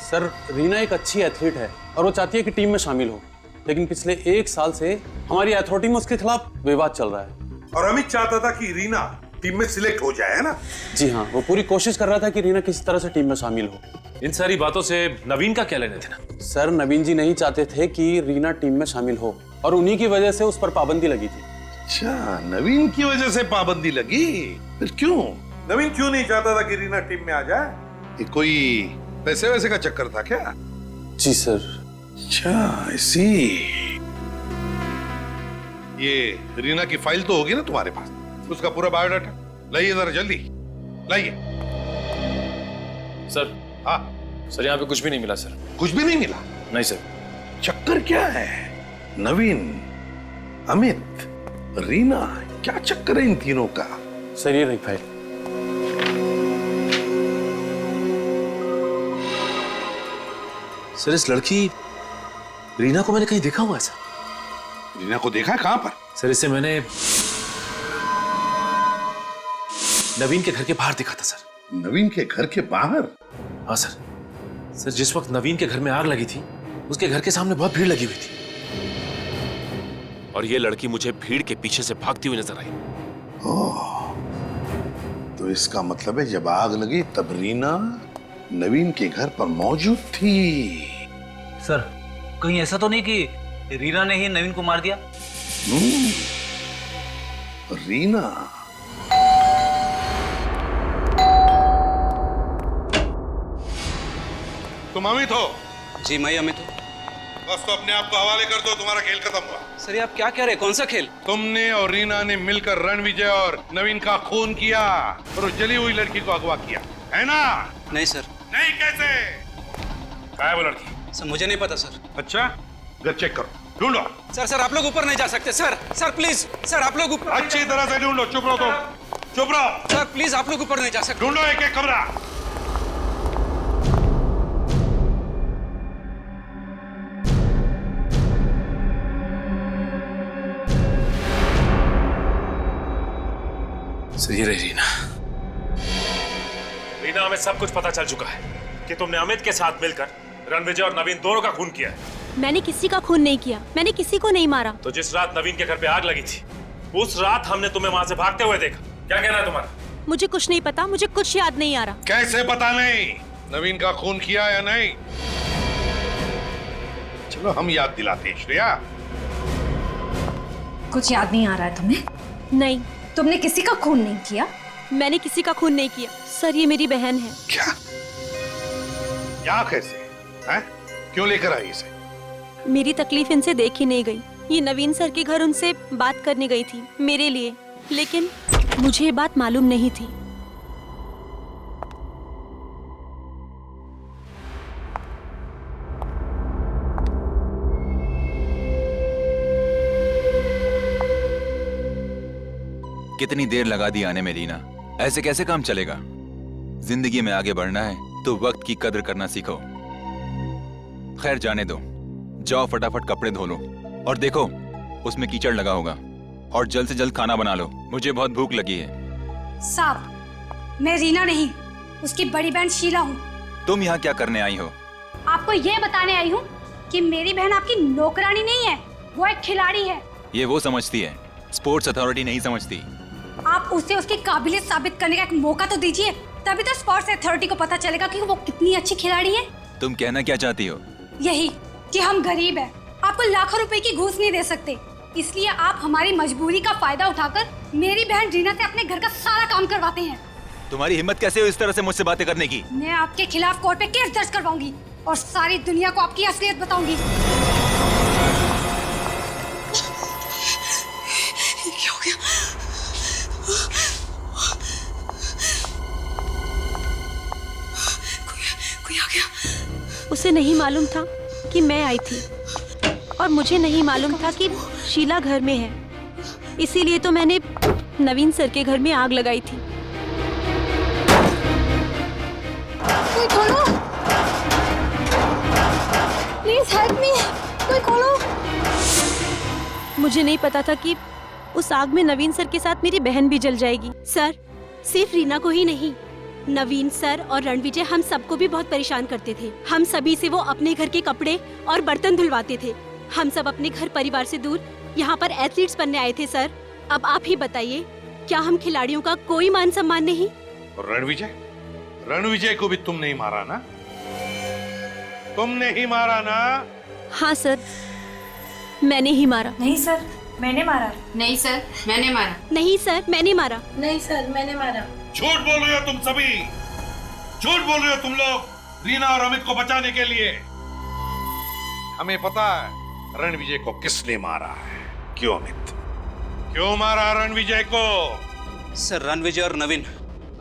सर, रीना एक अच्छी एथलीट है और वो चाहती है कि टीम में शामिल हो, लेकिन पिछले 1 साल से हमारी अथॉरिटी में उसके खिलाफ विवाद चल रहा है। और अमित चाहता था कि रीना टीम में सिलेक्ट हो जाए, है ना? जी हाँ, वो पूरी कोशिश कर रहा था कि रीना किसी तरह से टीम में शामिल हो। इन सारी बातों से नवीन का क्या लेने देना? सर, नवीन जी नहीं चाहते थे कि रीना टीम में शामिल हो और उन्हीं की वजह से उस पर पाबंदी लगी थी। अच्छा, नवीन की वजह से पाबंदी लगी? फिर क्यों? नवीन क्यों नहीं चाहता था कि रीना टीम में आ जाए? ये कोई पैसे वैसे का चक्कर था क्या? जी सर। अच्छा, ऐसी। ये रीना की फाइल तो होगी ना तुम्हारे पास, उसका पूरा बायोडाटा लाइए, जरा जल्दी लाइए। सर। हाँ सर, यहाँ पे कुछ भी नहीं मिला सर। कुछ भी नहीं मिला? नहीं सर। चक्कर क्या है? नवीन, अमित, रीना, क्या चक्कर है इन तीनों का? सर, ये रही फाइल। सर, इस लड़की रीना को मैंने कहीं देखा हुआ है सर। रीना को देखा? कहां पर? सर, इसे मैंने नवीन के घर के बाहर देखा था सर। नवीन के घर के बाहर? हाँ सर। सर, जिस वक्त नवीन के घर में आग लगी थी उसके घर के सामने बहुत भीड़ लगी हुई थी और ये लड़की मुझे भीड़ के पीछे से भागती हुई नजर आई। ओह, तो इसका मतलब है जब आग लगी तब रीना नवीन के घर पर मौजूद थी। सर, कहीं ऐसा तो नहीं कि रीना ने ही नवीन को मार दिया? रीना? तुम अमित हो? जी, मैं अमित हूँ। बस तो अपने आप को हवाले कर दो, तुम्हारा खेल खत्म हुआ। सर ये आप क्या कह रहे हैं? कौन सा खेल? तुमने और रीना ने मिलकर रणविजय और नवीन का खून किया और उस जली हुई लड़की को अगवा किया, है ना? नहीं सर। नहीं कैसे? कहाँ है वो लड़की? सर मुझे नहीं पता सर। अच्छा, घर चेक करो, ढूंढो। सर आप लोग ऊपर नहीं जा सकते सर। सर प्लीज, सर आप लोग ऊपर अच्छी तरह से ढूंढो। चुप रहो तुम, चुप रहो। सर प्लीज, आप लोग ऊपर नहीं जा सकते। ढूंढो एक एक कमरा। सही रही रीना। रीना, हमें सब कुछ पता चल चुका है कि तुमने अमित के साथ मिलकर रणविजय और नवीन दोनों का खून किया है। मैंने किसी का खून नहीं किया, मैंने किसी को नहीं मारा। तो जिस रात नवीन के घर पे आग लगी थी, उस रात हमने तुम्हें वहां से भागते हुए देखा। क्या कहना है तुम्हारा? मुझे कुछ नहीं पता, मुझे कुछ याद नहीं आ रहा। कैसे पता नहीं? नवीन का खून किया या नहीं? चलो हम याद दिलाते हैं। श्रेया, कुछ याद नहीं आ रहा है तुम्हें? नहीं। तुमने किसी का खून नहीं किया? मैंने किसी का खून नहीं किया सर, ये मेरी बहन है। क्या? क्या कैसे? हैं? क्यों लेकर आई इसे? मेरी तकलीफ इनसे देखी नहीं गई। ये नवीन सर के घर उनसे बात करने गई थी मेरे लिए, लेकिन मुझे ये बात मालूम नहीं थी। कितनी देर लगा दी आने में रीना, ऐसे कैसे काम चलेगा? जिंदगी में आगे बढ़ना है तो वक्त की कदर करना सीखो। खैर जाने दो, जाओ फटाफट कपड़े धो लो और देखो उसमें कीचड़ लगा होगा, और जल्द से जल्द खाना बना लो, मुझे बहुत भूख लगी है। साहब, मैं रीना नहीं, उसकी बड़ी बहन शीला हूँ। तुम यहाँ क्या करने आई हो? आपको ये बताने आई हूँ कि मेरी बहन आपकी नौकरानी नहीं है, वो एक खिलाड़ी है। ये वो समझती है, स्पोर्ट्स अथॉरिटी नहीं समझती। आप उसे उसकी काबिलियत साबित करने का एक मौका तो दीजिए, तभी तो स्पोर्ट्स अथॉरिटी को पता चलेगा कि वो कितनी अच्छी खिलाड़ी है। तुम कहना क्या चाहती हो? यही कि हम गरीब हैं, आपको लाखों रुपए की घूस नहीं दे सकते, इसलिए आप हमारी मजबूरी का फायदा उठाकर मेरी बहन रीना से अपने घर का सारा काम करवाते हैं। तुम्हारी हिम्मत कैसे हो इस तरह से मुझसे बातें करने की? मैं आपके खिलाफ कोर्ट में केस दर्ज करवाऊंगी और सारी दुनिया को आपकी असलियत बताऊंगी। क्या हो गया? कोई आ गया। उसे नहीं मालूम था कि मैं आई थी, और मुझे नहीं मालूम था कि शीला घर में है, इसीलिए तो मैंने नवीन सर के घर में आग लगाई थी। कोई खोलो, प्लीज हेल्प मी, कोई खोलो। मुझे नहीं पता था कि उस आग में नवीन सर के साथ मेरी बहन भी जल जाएगी। सर, सिर्फ रीना को ही नहीं, नवीन सर और रणविजय हम सबको भी बहुत परेशान करते थे। हम सभी से वो अपने घर के कपड़े और बर्तन धुलवाते थे। हम सब अपने घर परिवार से दूर यहाँ पर एथलीट्स बनने आए थे सर। अब आप ही बताइए, क्या हम खिलाड़ियों का कोई मान सम्मान नहीं? और रणविजय को भी तुम नहीं मारा ना? तुमने ही मारा ना? हाँ सर, मैंने ही मारा। नहीं सर, मैंने मारा। नहीं सर, मैंने मारा। नहीं सर, मैंने मारा। नहीं सर, मैंने मारा। झूठ बोल रहे हो तुम सभी, झूठ बोल रहे हो तुम लोग रीना और अमित को बचाने के लिए। हमें पता है रणविजय को किसने मारा है। क्यों अमित, क्यों मारा रणविजय को? सर रणविजय और नवीन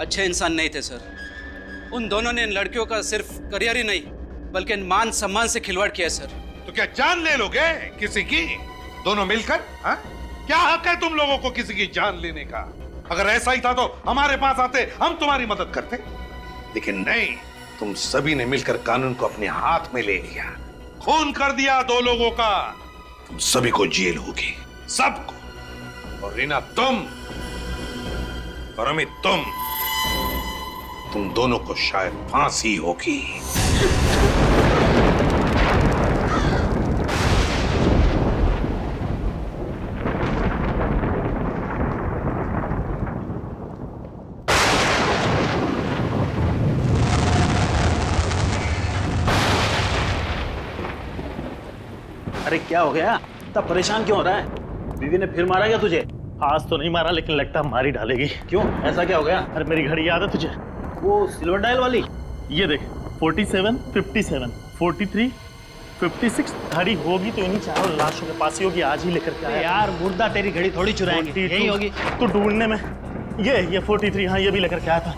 अच्छे इंसान नहीं थे सर। उन दोनों ने इन लड़कियों का सिर्फ करियर ही नहीं बल्कि मान सम्मान से खिलवाड़ किया सर। तो क्या जान ले लोगे किसी की, दोनों मिलकर? हा? क्या हक है तुम लोगों को किसी की जान लेने का? अगर ऐसा ही था तो हमारे पास आते, हम तुम्हारी मदद करते। लेकिन नहीं, तुम सभी ने मिलकर कानून को अपने हाथ में ले लिया, खून कर दिया दो लोगों का। तुम सभी को जेल होगी, सबको। और रीना तुम, और अमित तुम दोनों को शायद फांसी होगी। अरे क्या हो गया? इतना परेशान क्यों हो रहा है? बीवी ने फिर मारा क्या तुझे? आज तो नहीं मारा, लेकिन लगता है मारी डालेगी। क्यों, ऐसा क्या हो गया? अरे मेरी घड़ी याद है तुझे? वो सिल्वर डायल वाली? ये देख, 47, 57, 43, 56 घड़ी होगी तो इन्हीं चारों लाशों के पास ही होगी, आज ही लेकर के आया। यार मुर्दा तेरी घड़ी थोड़ी चुराएंगे, यही होगी। तो ढूंढने में ये 43, हाँ ये भी लेकर के आया था।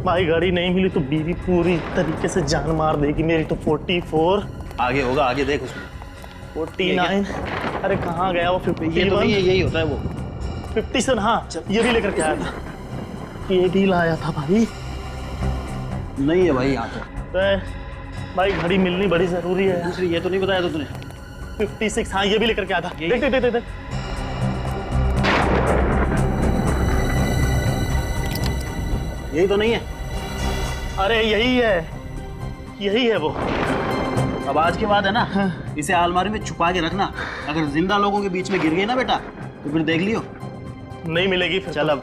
भाई घड़ी नहीं मिली तो बीवी पूरी तरीके से जान मार देगी मेरी। तो 44 आगे होगा, आगे देख उसमें 49, अरे कहाँ गया वो 51? ये तो नहीं है, यही होता है वो 57, हाँ ये भी लेकर के आया था, ये भी लाया था भाई। नहीं है भाई यहाँ तो भाई घड़ी मिलनी बड़ी जरूरी है। दूसरी ये तो नहीं बताया तो तूने 56, हाँ ये भी लेकर के आया था। देख देख देख देख, यही तो नहीं है। अरे यही है, यही है वो। अब आज के बाद है ना, इसे अलमारी में छुपा के रखना। अगर जिंदा लोगों के बीच में गिर गई ना बेटा तो फिर देख लियो, नहीं मिलेगी फिर। चल अब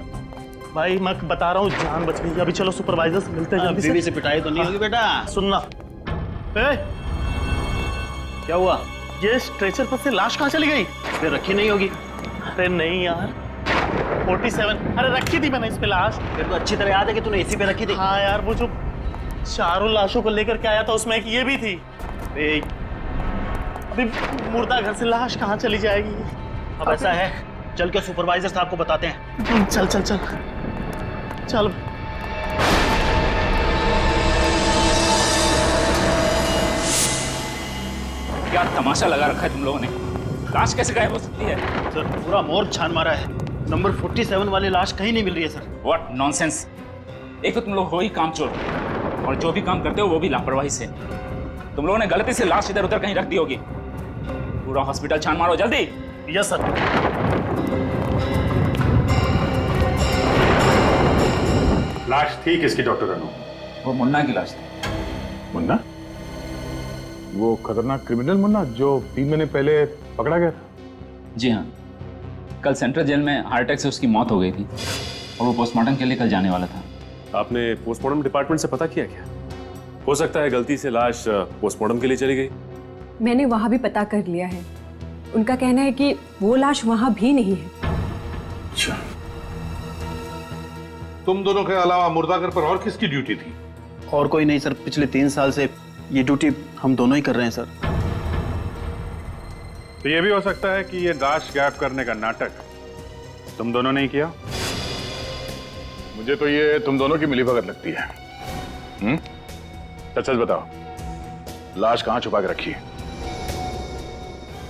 भाई मैं बता रहा हूँ, जान बच गई। अभी चलो सुपरवाइजर से मिलते हैं जल्दी से। बीवी से पिटाई तो नहीं होगी बेटा। सुनना, क्या हुआ? ये स्ट्रेचर पर से लाश कहाँ चली गई? फिर रखी नहीं होगी। अरे नहीं यार, 47, अरे रखी थी मैंने इस पे लाश। फिर तो अच्छी तरह याद है कि तूने इसी पे रखी थी। हाँ यार, वो जो चारों लाशों को लेकर के आया था उसमें एक ये भी थी। अभी मुर्दा घर से लाश कहाँ चली जाएगी? अब ऐसा है, चल के सुपरवाइजर साहब को बताते हैं। चल चल चल चल। क्या तमाशा लगा रखा है तुम लोगों ने? लाश कैसे गायब हो सकती है? सर पूरा मोर्ग छान मारा है, नंबर 47 वाली लाश कहीं नहीं मिल रही है सर। What nonsense! एक तो तुम लोग हो ही कामचोर, और जो भी काम करते हो वो भी लापरवाही से। तुम लोगों ने गलती से लाश इधर उधर कहीं रख दी होगी। पूरा हॉस्पिटल छान मारो जल्दी। Yes sir. लाश थी किसकी डॉक्टर अनु? वो मुन्ना की लाश थी। मुन्ना? वो खतरनाक क्रिमिनल मुन्ना जो 3 महीने पहले पकड़ा गया था? जी हाँ, कल सेंट्रल जेल में हार्ट अटैक से उसकी मौत हो गई थी और वो पोस्टमार्टम के लिए कल जाने वाला था। आपने पोस्टमार्टम डिपार्टमेंट से पता किया क्या? हो सकता है गलती से लाश पोस्टमार्टम के लिए चली गई। मैंने वहां भी पता कर लिया है। उनका कहना है कि वो लाश वहां भी नहीं है। अच्छा, तुम दोनों के अलावा मुर्दाघर पर और किसकी ड्यूटी थी? और कोई नहीं सर, पिछले 3 साल से ये ड्यूटी हम दोनों ही कर रहे हैं सर। तो ये भी हो सकता है कि ये लाश गायब करने का नाटक तुम दोनों ने ही किया? मुझे तो ये तुम दोनों की मिलीभगत लगती है। सच बताओ, लाश कहाँ छुपा के रखी है?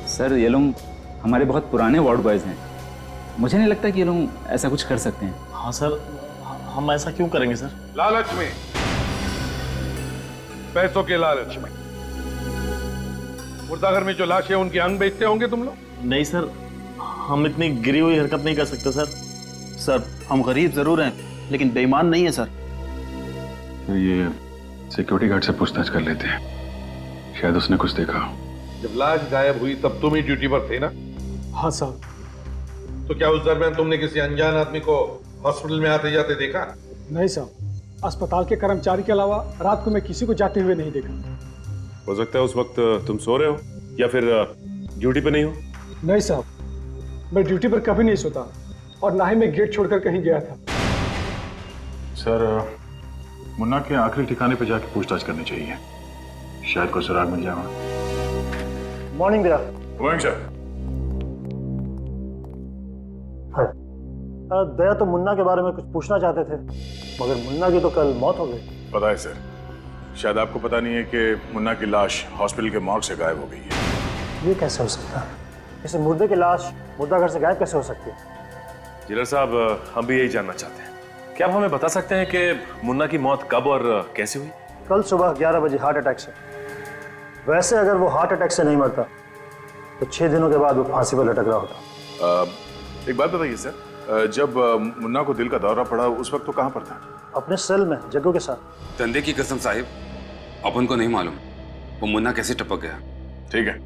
सर ये लोग हमारे बहुत पुराने वार्ड बॉयज हैं, मुझे नहीं लगता कि ये लोग ऐसा कुछ कर सकते हैं। हाँ सर, हम ऐसा क्यों करेंगे सर? लालच में, पैसों के लालच में मुर्दाघर में जो लाश है उनके अंग बेचते होंगे तुम लोग? नहीं सर, हम इतनी गिरी हुई हरकत नहीं कर सकते सर। सर हम गरीब जरूर हैं लेकिन बेईमान नहीं है सर। तो ये सिक्योरिटी गार्ड से पूछताछ कर लेते हैं, शायद उसने कुछ देखा। जब लाश गायब हुई तब तुम ही ड्यूटी पर थे ना? हाँ सर। तो क्या उस दरमियान तुमने किसी अनजान आदमी को हॉस्पिटल में आते जाते देखा? नहीं साहब, अस्पताल के कर्मचारी के अलावा रात को मैं किसी को जाते हुए नहीं देखा। हो सकता है उस वक्त तुम सो रहे हो या फिर ड्यूटी पे नहीं हो। नहीं साहब, मैं ड्यूटी पर कभी नहीं सोता और ना ही मैं गेट छोड़कर कहीं गया था। सर, मुन्ना के आखिरी ठिकाने पे जाके पूछताछ करनी चाहिए, शायद कोई सुराग मिल जाएगा। Morning Daya. Morning sir. Daya तो मुन्ना के बारे में कुछ पूछना चाहते थे, मगर मुन्ना की तो कल मौत हो गई। पता है सर, शायद आपको पता नहीं है कि मुन्ना की लाश हॉस्पिटल के मॉर्ग से गायब हो गई है। ये कैसे हो सकता है? इसे मुर्दे की लाश मुर्दाघर से गायब कैसे हो सकती है? जिलर साहब, हम भी यही जानना चाहते हैं। क्या आप हमें बता सकते हैं कि मुन्ना की मौत कब और कैसे हुई? कल सुबह 11 बजे हार्ट अटैक से। वैसे अगर वो हार्ट अटैक से नहीं मरता तो 6 दिनों के बाद वो फांसी पर लटक रहा होता। एक बात बताइए सर, जब मुन्ना को दिल का दौरा पड़ा उस वक्त तो कहाँ पर था? अपने सेल में जग्गू के साथ। धंधे की कसम साहिब, अपन को नहीं मालूम वो मुन्ना कैसे टपक गया। ठीक है,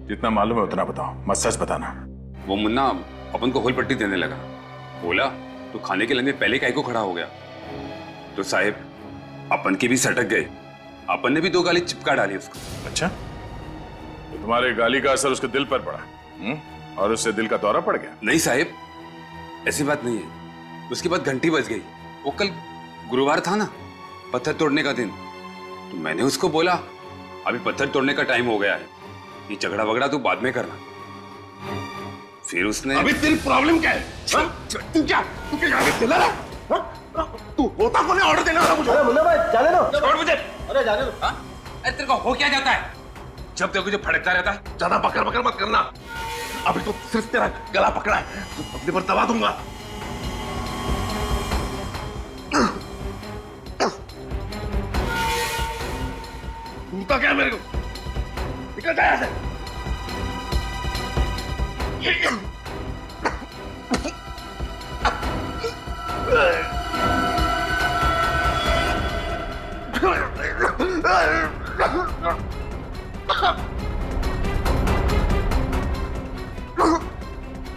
जितना मालूम है उतना बताओ, मत सच बताना। वो मुन्ना अपन को होल पट्टी देने लगा, बोला तो खाने के लंगे पहले काहे को खड़ा हो गया। तो साहिब अपन के भी सटक गए, अपन ने भी 2 गाली चिपका डाली उसको। अच्छा, तो तुम्हारे गाली का असर उसके दिल पर पड़ा और उससे दिल का दौरा पड़ गया? नहीं साहिब, ऐसी बात नहीं है। उसके बाद घंटी बज गई। वो कल गुरुवार था ना, पत्थर तोड़ने का दिन, तो मैंने उसको बोला अभी पत्थर तोड़ने का टाइम हो गया है। ये झगड़ा वगड़ा तू बाद में करना। फिर उसने अभी तेरी प्रॉब्लम क्या है? तू क्या चिल्ला रहा? तू होता कौन है ऑर्डर देने वाला मुझे? अरे मुन्ना भाई जाने दो। छोड़ मुझे। अरे जाने दो। अरे तेरे को हो क्या जाता है? जब देखो जो फड़कता रहता है। ज्यादा बकर बकर मत करना। अभी तो सिर्फ तेरा गला पकड़ा है, अपने पर दबा दूंगा। तूता क्या मेरे को? निकल जा यहाँ से।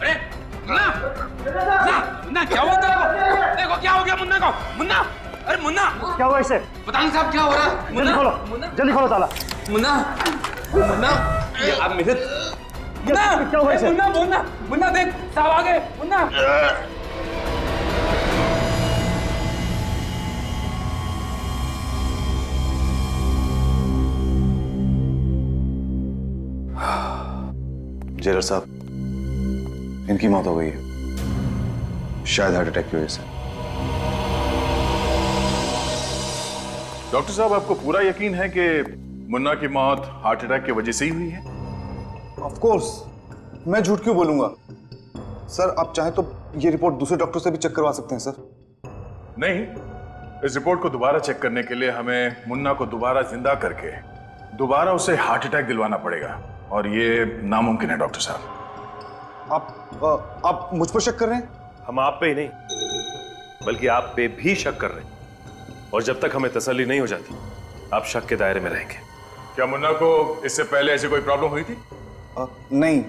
अरे मुन्ना, मुन्ना क्या हुआ तेरे को? देखो क्या हो गया मुन्ना को? मुन्ना, अरे मुन्ना क्या हुआ इसे? पता नहीं साहब क्या हो रहा है। जल्दी खोलो, जल्दी खोलो ताला। मुन्ना, मुन्ना, ये आप मेरे मुन्ना, क्या हुआ इसे? मुन्ना, मुन्ना, मुन्ना देख साहब आ गए। मुन्ना जेलर साहब, इनकी मौत हो गई है, शायद हार्ट अटैक की वजह से। डॉक्टर साहब, आपको पूरा यकीन है कि मुन्ना की मौत हार्ट अटैक की वजह से ही हुई है? ऑफ कोर्स, मैं झूठ क्यों बोलूंगा सर? आप चाहें तो ये रिपोर्ट दूसरे डॉक्टर से भी चेक करवा सकते हैं सर। नहीं, इस रिपोर्ट को दोबारा चेक करने के लिए हमें मुन्ना को दोबारा जिंदा करके दोबारा उसे हार्ट अटैक दिलवाना पड़ेगा, और ये नामुमकिन है डॉक्टर साहब। आप मुझ पर शक कर रहे हैं? हम आप पे ही नहीं, बल्कि आप पे भी शक कर रहे हैं, और जब तक हमें तसल्ली नहीं हो जाती आप शक के दायरे में रहेंगे। क्या मुन्ना को इससे पहले ऐसी कोई प्रॉब्लम हुई थी? नहीं,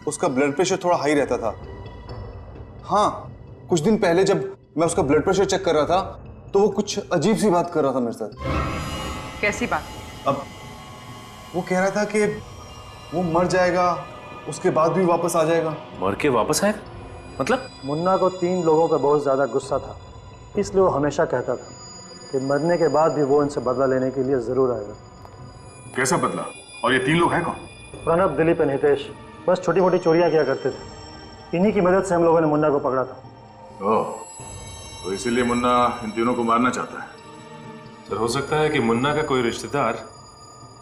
उसका ब्लड प्रेशर थोड़ा हाई रहता था। हाँ, कुछ दिन पहले जब मैं उसका ब्लड प्रेशर चेक कर रहा था तो वो कुछ अजीब सी बात कर रहा था मेरे साथ। कैसी बात? अब वो कह रहा था कि वो मर जाएगा, उसके बाद भी वापस आ जाएगा। मर के वापस आएगा? मतलब? मुन्ना को 3 लोगों का बहुत ज्यादा गुस्सा था, इसलिए वो हमेशा कहता था कि मरने के बाद भी वो इनसे बदला लेने के लिए जरूर आएगा। कैसा बदला? और ये 3 लोग हैं कौन? प्रणब, दिलीप और हितेश बस छोटी मोटी चोरियां किया करते थे। इन्हीं की मदद से हम लोगों ने मुन्ना को पकड़ा था। ओह, तो इसीलिए मुन्ना इन तीनों को मारना चाहता है। सर, हो सकता है कि मुन्ना का कोई रिश्तेदार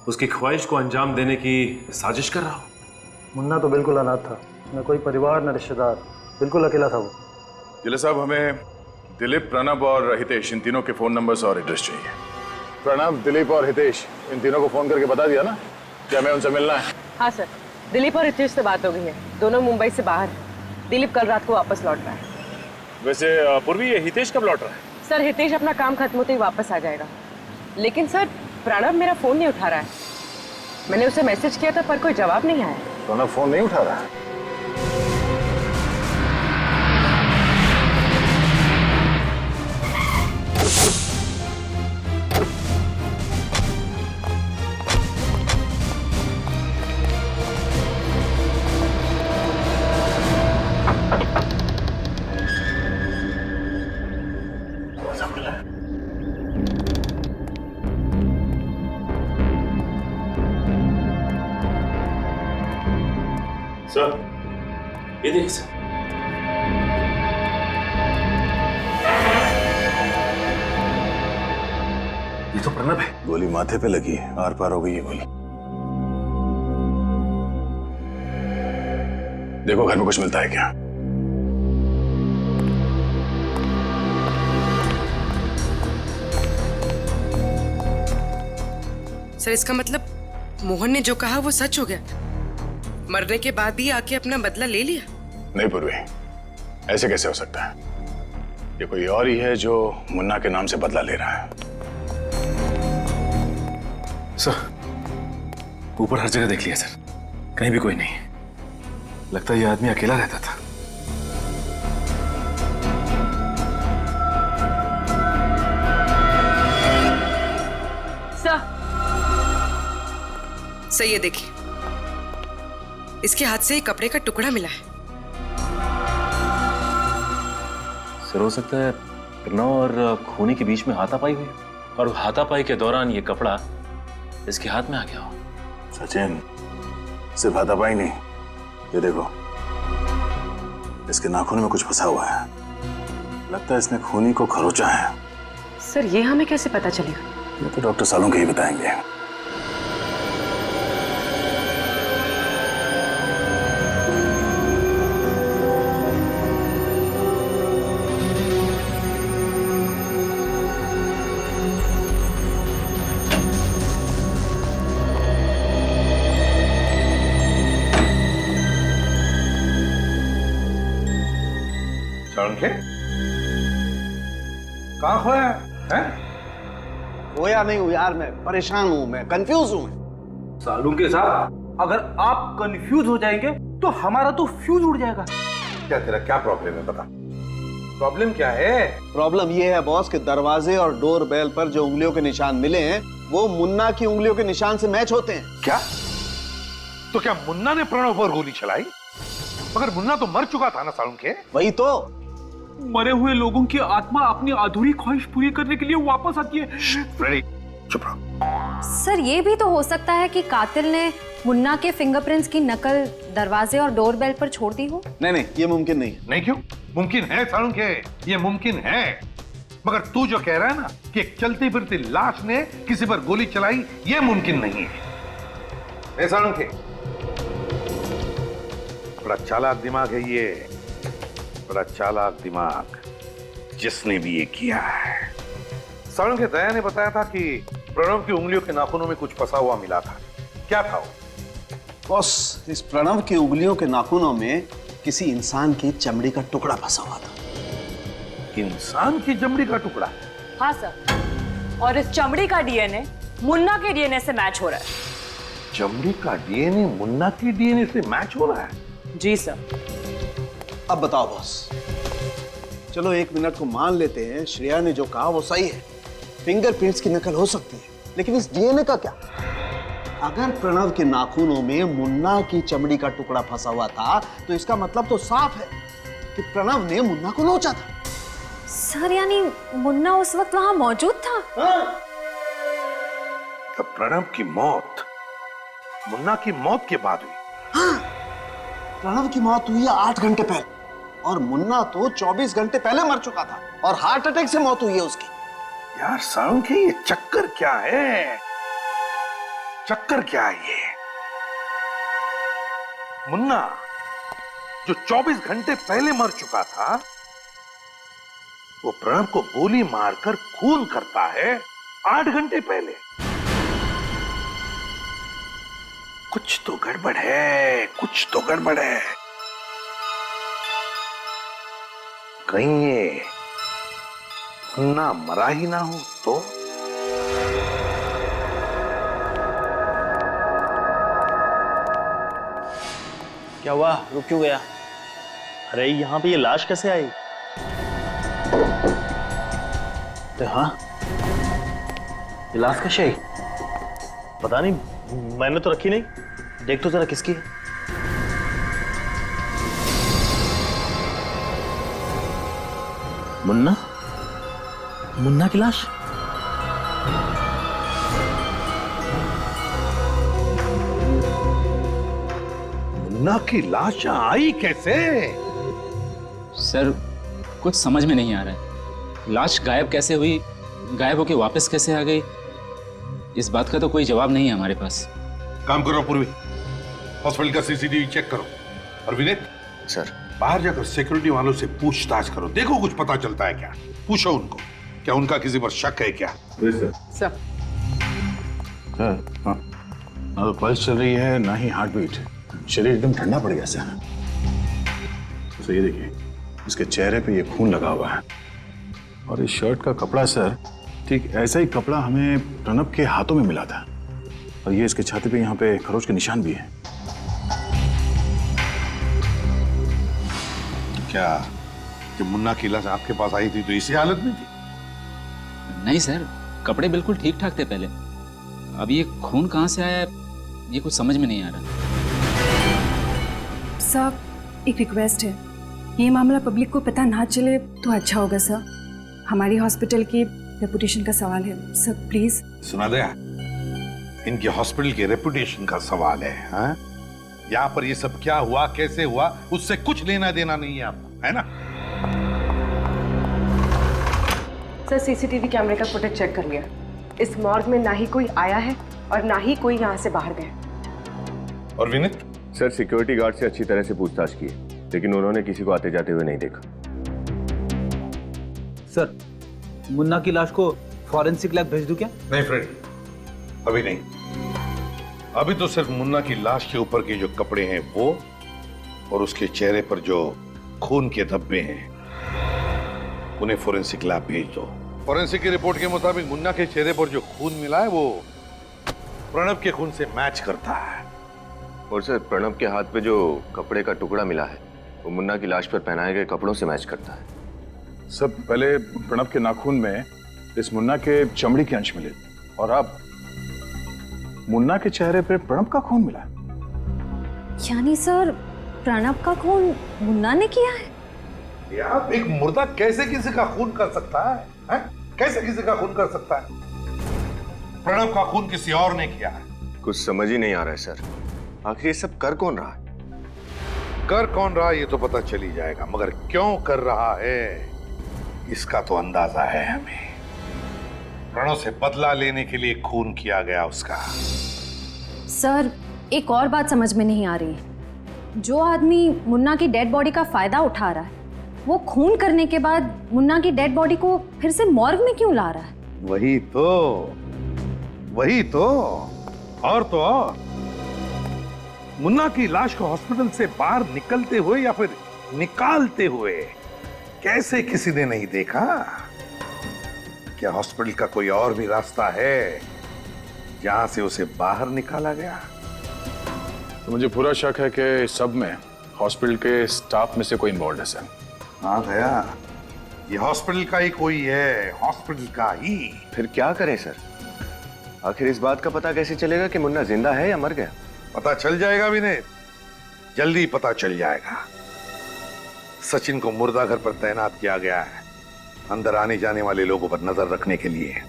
उसकी ख्वाहिश को अंजाम देने की साजिश कर रहा हो। मुन्ना तो बिल्कुल अनाथ था, न कोई परिवार न रिश्तेदार, बिल्कुल अकेला था वो। जिले साहब, हमें दिलीप, प्रणब और हितेश, इन तीनों के फोन नंबर्स और एड्रेस चाहिए। प्रणब, दिलीप और हितेश, इन तीनों को फोन करके बता दिया ना कि हमें उनसे मिलना है? हाँ सर, दिलीप और हितेश से बात हो गई है, दोनों मुंबई से बाहर हैं। दिलीप कल रात को वापस लौट रहा है। वैसे पूर्वी, ये हितेश कब लौट रहा है? सर, हितेश अपना काम खत्म होते ही वापस आ जाएगा, लेकिन सर प्रणब मेरा फोन नहीं उठा रहा है। मैंने उसे मैसेज किया था पर कोई जवाब नहीं आया। प्रणब फोन नहीं उठा रहा है? सर, ये देखिए सर। ये तो प्रणब है। गोली माथे पे लगी है, आर पार हो गई है गोली। देखो घर में कुछ मिलता है क्या? सर, इसका मतलब मोहन ने जो कहा वो सच हो गया। मरने के बाद भी आके अपना बदला ले लिया। नहीं पूर्वी, ऐसे कैसे हो सकता है? ये कोई और ही है जो मुन्ना के नाम से बदला ले रहा है। सर, ऊपर हर जगह देख लिया सर, कहीं भी कोई नहीं। लगता है ये आदमी अकेला रहता था। सर, सही है, देखिए इसके हाथ से एक कपड़े का टुकड़ा मिला है। सर, हो सकता है प्रणव और खूनी के बीच में हाथापाई हुई, और हाथापाई के दौरान ये कपड़ा इसके हाथ में आ गया हो। सचिन, सिर्फ हाथापाई नहीं, ये देखो, इसके नाखून में कुछ फंसा हुआ है। लगता है इसने खूनी को खरोचा है। सर ये हमें कैसे पता चलेगा? ये तो डॉक्टर सालुंखे ही बताएंगे। सालुंखे, कहाँ खोया है? खोया नहीं हूँ यार, मैं परेशान हूँ, मैं कंफ्यूज हूँ। सालुंखे साहब, अगर आप कंफ्यूज हो जाएंगे तो हमारा तो फ्यूज उड़ जाएगा। क्या तेरा क्या प्रॉब्लम है, बता। प्रॉब्लम क्या है? प्रॉब्लम ये है बॉस कि दरवाजे और डोर बेल पर जो उंगलियों के निशान मिले हैं वो मुन्ना की उंगलियों के निशान से मैच होते हैं। क्या? तो क्या मुन्ना ने प्रणव पर गोली चलाई? मगर मुन्ना तो मर चुका था ना सालुंखे। वही तो, मरे हुए लोगों की आत्मा अपनी अधूरी ख्वाहिश पूरी करने के लिए वापस आती है। फ्रेडी, चुप रहो। सर ये भी तो हो सकता है कि कातिल ने मुन्ना के फिंगरप्रिंट्स की नकल दरवाजे और डोरबेल पर छोड़ दी हो। नहीं, ये मुमकिन नहीं। नहीं क्यों? मुमकिन है सालुंखे, ये मुमकिन है। मगर तू जो कह रहा है ना कि एक चलती फिरती लाश ने किसी पर गोली चलाई, ये मुमकिन नहीं है। सालुंखे, बड़ा चालाक दिमाग है ये, बड़ा चालाक दिमाग, जिसने भी ये किया है। सालुंखे, दया ने बताया था कि प्रणव की उंगलियों के नाखूनों में कुछ फंसा हुआ मिला था। क्या था वो? बॉस, इस प्रणव की उंगलियों के नाखूनों में किसी इंसान की चमड़ी का टुकड़ा फंसा हुआ था। इंसान की चमड़ी का टुकड़ा? हाँ सर, और इस चमड़ी का डीएनए मुन्ना के डीएनए से मैच हो रहा है। चमड़ी का डीएनए मुन्ना की डीएनए से मैच हो रहा है? जी सर। अब बताओ बॉस, चलो 1 मिनट को मान लेते हैं श्रेया ने जो कहा वो सही है, फिंगरप्रिंट्स की नकल हो सकती है, लेकिन इस डीएनए का क्या? अगर प्रणव के नाखूनों में मुन्ना की चमड़ी का टुकड़ा फंसा हुआ था तो इसका मतलब तो साफ है कि प्रणव ने मुन्ना को नोचा था। सर यानी मुन्ना उस वक्त वहां मौजूद था? तो प्रणव की मौत मुन्ना की मौत के बाद हुई? हाँ, प्रणव की मौत हुई 8 घंटे पहले, और मुन्ना तो 24 घंटे पहले मर चुका था और हार्ट अटैक से मौत हुई है उसकी। यार सालुंखे, ये चक्कर क्या है? चक्कर क्या है ये? मुन्ना जो 24 घंटे पहले मर चुका था, वो प्रणव को गोली मारकर खून करता है 8 घंटे पहले। कुछ तो गड़बड़ है, कुछ तो गड़बड़ है। कहीं ये मुन्ना मरा ही ना हो तो? क्या हुआ, रुक क्यों गया? अरे यहाँ पे ये लाश कैसे आई? हाँ, ये लाश कैसे आई? पता नहीं, मैंने तो रखी नहीं। देख तो जरा किसकी है। मुन्ना? मुन्ना की लाश? मुन्ना की लाश यहाँ आई कैसे? सर कुछ समझ में नहीं आ रहा है। लाश गायब कैसे हुई, गायब होके वापस कैसे आ गई, इस बात का तो कोई जवाब नहीं है हमारे पास। काम करो पूर्वी, हॉस्पिटल का सीसीटीवी चेक करो। और विनीत सर, बाहर जाकर सिक्योरिटी वालों से पूछताछ करो, देखो कुछ पता चलता है क्या। पूछो उनको, क्या उनका किसी पर शक है क्या? सर हाँ, ना तो पल्स चल रही है ना ही हार्ट बीट, शरीर एकदम ठंडा पड़ गया सर। तो ये देखिए, इसके चेहरे पे ये खून लगा हुआ है, और इस शर्ट का कपड़ा सर ठीक ऐसा ही कपड़ा हमें प्रणव के हाथों में मिला था, और ये इसके छाती पे यहाँ पे खरोच के निशान भी है। क्या जब मुन्ना की लाश आपके पास आई थी तो इसी हालत में थी? नहीं सर, कपड़े बिल्कुल ठीक ठाक थे पहले। अब ये खून कहाँ से आया, ये कुछ समझ में नहीं आ रहा। सर, एक रिक्वेस्ट है, ये मामला पब्लिक को पता ना चले तो अच्छा होगा सर। हमारी हॉस्पिटल की रेपुटेशन का सवाल है सर, प्लीज। सुना दया, इनके हॉस्पिटल के रेपुटेशन का सवाल है। हाँ? यहाँ पर ये सब क्या हुआ, कैसे हुआ, उससे कुछ लेना देना नहीं है आपको, है ना? सर सीसीटीवी कैमरे का फुटेज चेक कर लिया। इस मॉर्ग में ना ही कोई आया है और ना ही कोई यहाँ से बाहर गया। और विनीत? सर सिक्योरिटी गार्ड से अच्छी तरह से पूछताछ की, लेकिन उन्होंने किसी को आते जाते हुए नहीं देखा। सर मुन्ना की लाश को फॉरेंसिक लैब भेज दूं क्या? नहीं फ्रेड, अभी नहीं। अभी तो सिर्फ मुन्ना की लाश के ऊपर के जो कपड़े हैं वो, और उसके चेहरे पर जो खून के धब्बे हैं, उन्हें फॉरेंसिक लैब भेज दो। फॉरेंसिक की रिपोर्ट के मुताबिक मुन्ना के चेहरे पर जो खून मिला है वो प्रणव के खून से मैच करता है। और सर प्रणव के हाथ पे जो कपड़े का टुकड़ा मिला है वो मुन्ना की लाश पर पहनाए गए कपड़ों से मैच करता है। सब पहले प्रणव के नाखून में इस मुन्ना के चमड़ी के अंश मिले, और अब मुन्ना के चेहरे पे प्रणव का खून मिला। यानी सर प्रणव का खून मुन्ना ने किया है? यार एक मुर्दा कैसे किसी का खून कर सकता है, है? कैसे किसी का खून कर सकता है? प्रणव का खून किसी और ने किया है। कुछ समझ ही नहीं आ रहा है सर, आखिर ये सब कर कौन रहा है? कर कौन रहा है ये तो पता चल ही जाएगा, मगर क्यों कर रहा है इसका तो अंदाजा है हमें। प्रणव से बदला लेने के लिए खून किया गया उसका। सर एक और बात समझ में नहीं आ रही है। जो आदमी मुन्ना की डेड बॉडी का फायदा उठा रहा है, वो खून करने के बाद मुन्ना की डेड बॉडी को फिर से मॉर्ग में क्यों ला रहा है? वही तो और मुन्ना की लाश को हॉस्पिटल से बाहर निकलते हुए या फिर निकालते हुए कैसे किसी ने नहीं देखा? क्या हॉस्पिटल का कोई और भी रास्ता है जहां से उसे बाहर निकाला गया? तो मुझे पूरा शक है कि इस सब में हॉस्पिटल के स्टाफ में से कोई इन्वॉल्व है सर। हाँ गया, ये हॉस्पिटल का ही कोई है, हॉस्पिटल का ही। फिर क्या करें सर? आखिर इस बात का पता कैसे चलेगा कि मुन्ना जिंदा है या मर गया? पता चल जाएगा विनीत, जल्दी पता चल जाएगा। सचिन को मुर्दा घर पर तैनात किया गया है, अंदर आने जाने वाले लोगों पर नजर रखने के लिए,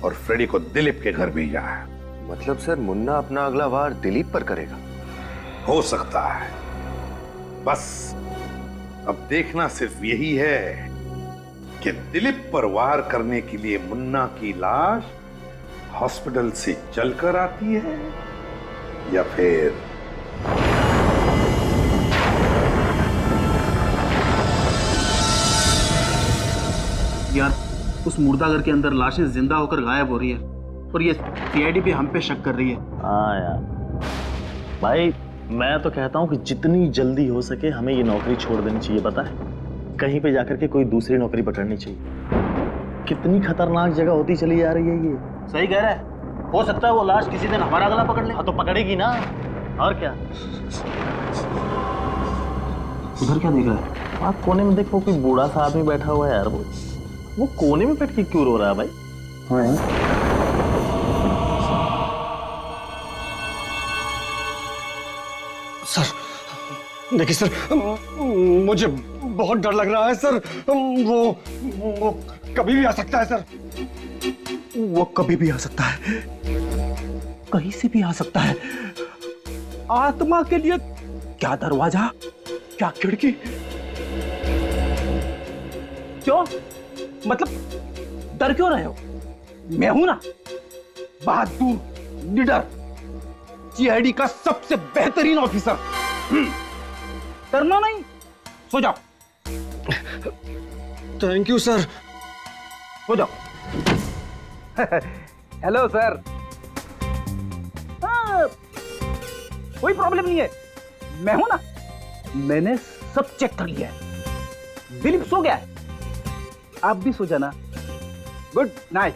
और फ्रेडी को दिलीप के घर भेजा है। मतलब सर मुन्ना अपना अगला वार दिलीप पर करेगा? हो सकता है, बस अब देखना सिर्फ यही है कि दिलीप पर वार करने के लिए मुन्ना की लाश हॉस्पिटल से जलकर आती है या फिर यार उस मुर्दाघर के अंदर लाशें जिंदा होकर गायब हो रही है, और ये सीआईडी भी हम पे शक कर रही है। हाँ यार भाई, मैं तो कहता हूँ कि जितनी जल्दी हो सके हमें ये नौकरी छोड़ देनी चाहिए। पता है, कहीं पे जाकर के कोई दूसरी नौकरी पकड़नी चाहिए। कितनी खतरनाक जगह होती चली जा रही है ये। सही कह रहा है, हो सकता है वो लाश किसी दिन हमारा गला पकड़ ले। हाँ तो पकड़ेगी ना, और क्या। उधर क्या देख रहा है? आप कोने में देखो, कोई बूढ़ा सा आदमी बैठा हुआ है यार। वो कोने में बैठ के क्यों रो रहा है भाई? हाँ यार। सर देखिए सर, मुझे बहुत डर लग रहा है सर। वो कभी भी आ सकता है सर। वो कभी भी आ सकता है, कहीं से भी आ सकता है। आत्मा के लिए क्या दरवाजा, क्या खिड़की? क्यों, मतलब डर क्यों रहे हो? मैं हूं ना, बहादुर, निडर, सीआईडी का सबसे बेहतरीन ऑफिसर। डरना नहीं, सो जाओ। Thank you sir. हो जाओ। Hello sir. हाँ, कोई प्रॉब्लम नहीं है, मैं हूं ना, मैंने सब चेक कर लिया है। दिलीप सो गया है, आप भी सो जाना। Good night.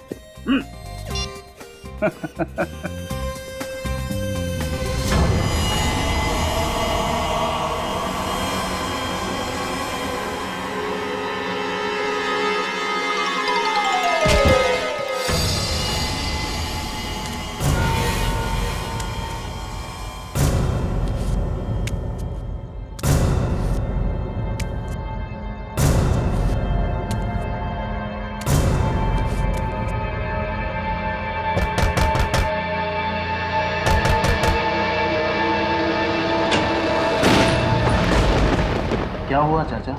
क्या हुआ चाचा?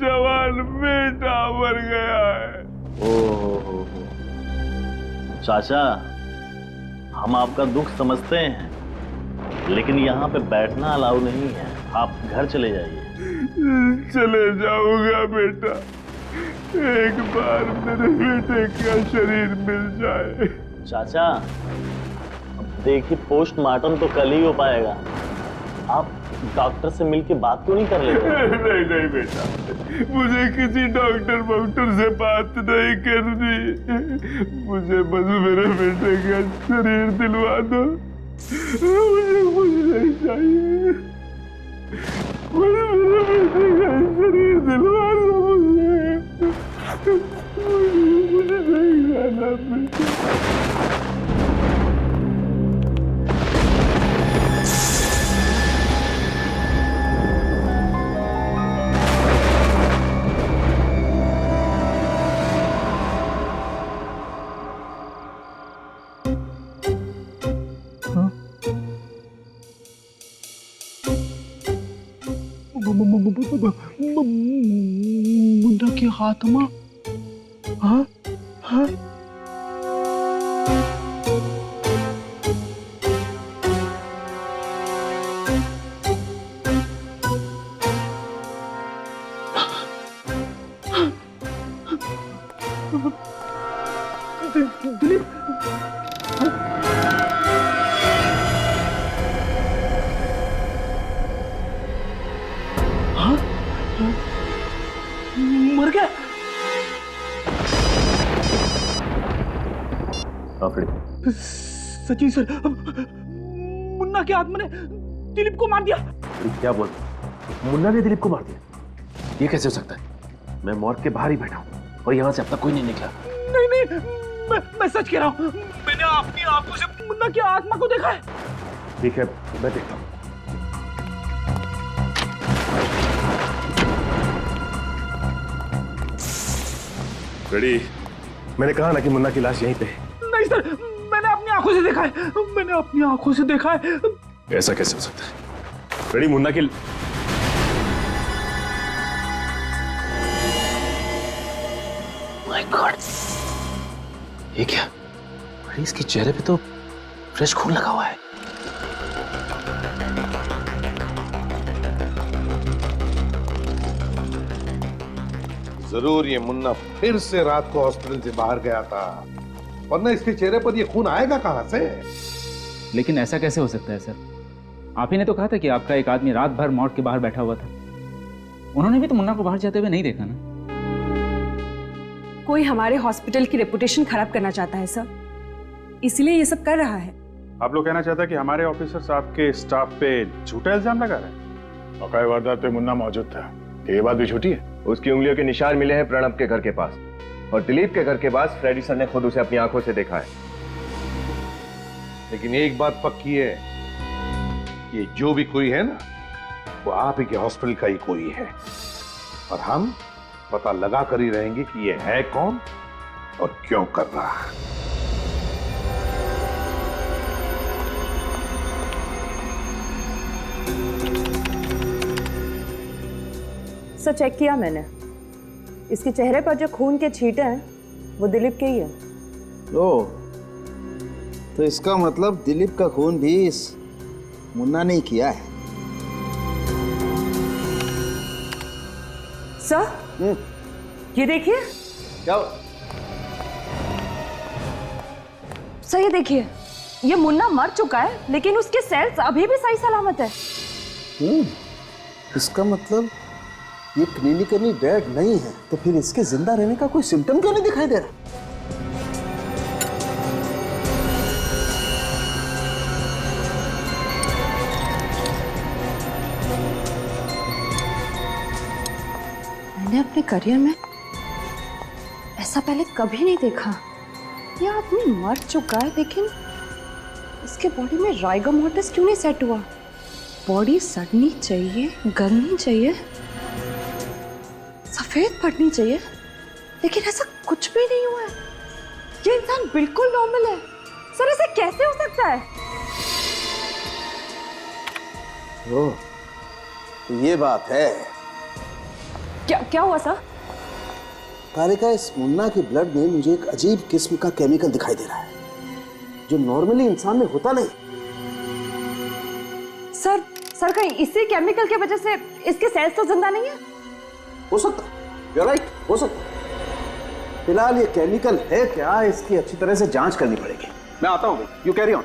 जवान बेटा मर गया है। ओहो, चाचा हम आपका दुख समझते हैं, लेकिन यहाँ पे बैठना अलाउ नहीं है, आप घर चले जाइए। चले जाऊंगा बेटा, एक बार मेरे बेटे का शरीर मिल जाए। चाचा अब देखिए पोस्टमार्टम तो कल ही हो पाएगा, आप डॉक्टर से मिलके बात क्यों नहीं कर लेते? नहीं नहीं बेटा, मुझे किसी डॉक्टर से बात नहीं करनी, मुझे बस मेरे बेटे का शरीर दिलवा दो, मुझे कुछ नहीं चाहिए, मुझे मेरे बेटे का शरीर दिलवा दो, मुझे नहीं जाना बेटा। मुन्ना के हाथ में हाँ हाँ दिलीप मर गया। सचिन सर, मुन्ना के आत्मा ने दिलीप को मार दिया। क्या बोल, मुन्ना ने दिलीप को मार दिया? ये कैसे हो सकता है? मैं मॉर्ग के बाहर ही बैठा हूँ और यहाँ से अब तक कोई नहीं निकला। नहीं नहीं, मैं सच कह रहा हूँ, मैंने अपनी आंखों से मुन्ना की आत्मा को देखा है। ठीक है, मैं देखता हूँ। रेडी, मैंने कहा ना कि मुन्ना की लाश यहीं पे है। नहीं सर, मैंने अपनी आंखों से देखा है, मैंने अपनी आंखों से देखा है। ऐसा कैसे हो सकता है? रेडी, मुन्ना की माय गॉड, ये क्या? अरे इसके चेहरे पे तो फ्रेश खून लगा हुआ है। जरूर ये मुन्ना फिर से रात को हॉस्पिटल से बाहर गया था, वरना इसके चेहरे पर ये खून आएगा कहां से? लेकिन ऐसा कैसे हो सकता है सर? आप ही ने तो कहा था कि आपका एक आदमी रात भर मॉर्ग के बाहर बैठा हुआ था। उन्होंने भी तो मुन्ना को बाहर जाते हुए नहीं देखा ना। कोई हमारे हॉस्पिटल की रेपुटेशन खराब करना चाहता है सर, इसलिए ये सब कर रहा है। आप लोग कहना चाहते हैं कि हमारे ऑफिसर्स आपके स्टाफ पे झूठा इल्जाम लगा रहे हैं? वाकई वारदात पे मुन्ना मौजूद था, ये बात भी झूठी है। उसकी उंगलियों के निशान मिले हैं प्रणब के घर के पास, और दिलीप के घर के पास फ्रेडी सर ने खुद उसे अपनी आंखों से देखा है। लेकिन एक बात पक्की है, ये जो भी कोई है ना, वो आप ही के हॉस्पिटल का ही कोई है, और हम पता लगा कर ही रहेंगे कि ये है कौन और क्यों कर रहा है। सर चेक किया मैंने, इसके चेहरे पर जो खून के छींटे हैं वो दिलीप के ही है। ओ, तो इसका मतलब दिलीप का खून भी इस मुन्ना ने किया है। सर ये देखिए। क्या? सर ये देखिए, ये मुन्ना मर चुका है लेकिन उसके सेल्स अभी भी सही सलामत है। इसका मतलब ये क्लिनिकली डेड नहीं है, तो फिर इसके जिंदा रहने का कोई सिम्टम क्यों नहीं दिखाई दे रहा? मैंने अपने करियर में ऐसा पहले कभी नहीं देखा। ये आदमी मर चुका है लेकिन इसके बॉडी में राइगर मॉर्टिस क्यों नहीं सेट हुआ? बॉडी सड़नी चाहिए, गलनी चाहिए, सफेद पड़नी चाहिए, लेकिन ऐसा कुछ भी नहीं हुआ है। ये इंसान बिल्कुल नॉर्मल है। सर ऐसे कैसे हो सकता है? तो ये बात है। क्या क्या हुआ सर? तारिका, इस मुन्ना के ब्लड में मुझे एक अजीब किस्म का केमिकल दिखाई दे रहा है जो नॉर्मली इंसान में होता नहीं। सर कहीं इसी केमिकल की वजह से इसके सेल्स तो जिंदा नहीं है? हो सकता है, you're right, हो सकता है। फिलहाल ये केमिकल है क्या, इसकी अच्छी तरह से जांच करनी पड़ेगी। मैं आता हूँ, यू कैरी ऑन।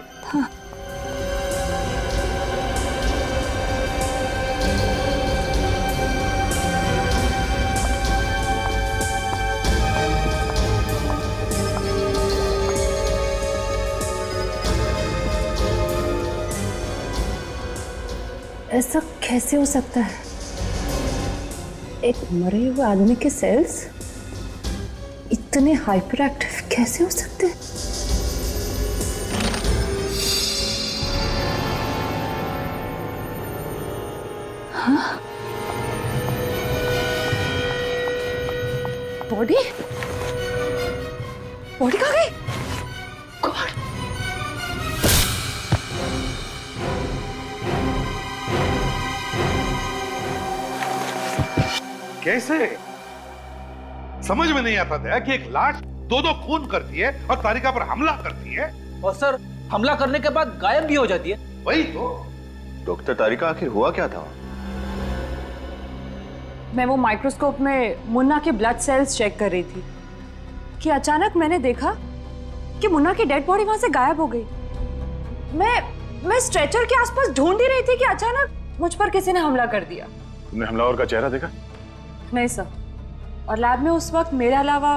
ऐसा कैसे हो सकता है? एक मरे हुए आदमी के सेल्स इतने हाइपर एक्टिव कैसे हो सकते हैं? हाँ? बॉडी कहाँ गई? गॉड! कैसे? समझ में नहीं आता था कि एक लाश दो खून करती है और तारिका पर हमला करती है, और सर हमला करने के बाद गायब भी हो जाती है। वही तो। डॉक्टर तारिका, आखिर हुआ क्या था? मैं वो माइक्रोस्कोप में मुन्ना के ब्लड सेल्स चेक कर रही थी कि अचानक मैंने देखा कि मुन्ना की डेड बॉडी वहां से गायब हो गई। मैं स्ट्रेचर के आसपास ढूंढ ही रही थी कि अचानक मुझ पर किसी ने हमला कर दिया। तुमने हमलावर का चेहरा देखा? नहीं सर, और लैब में उस वक्त मेरे अलावा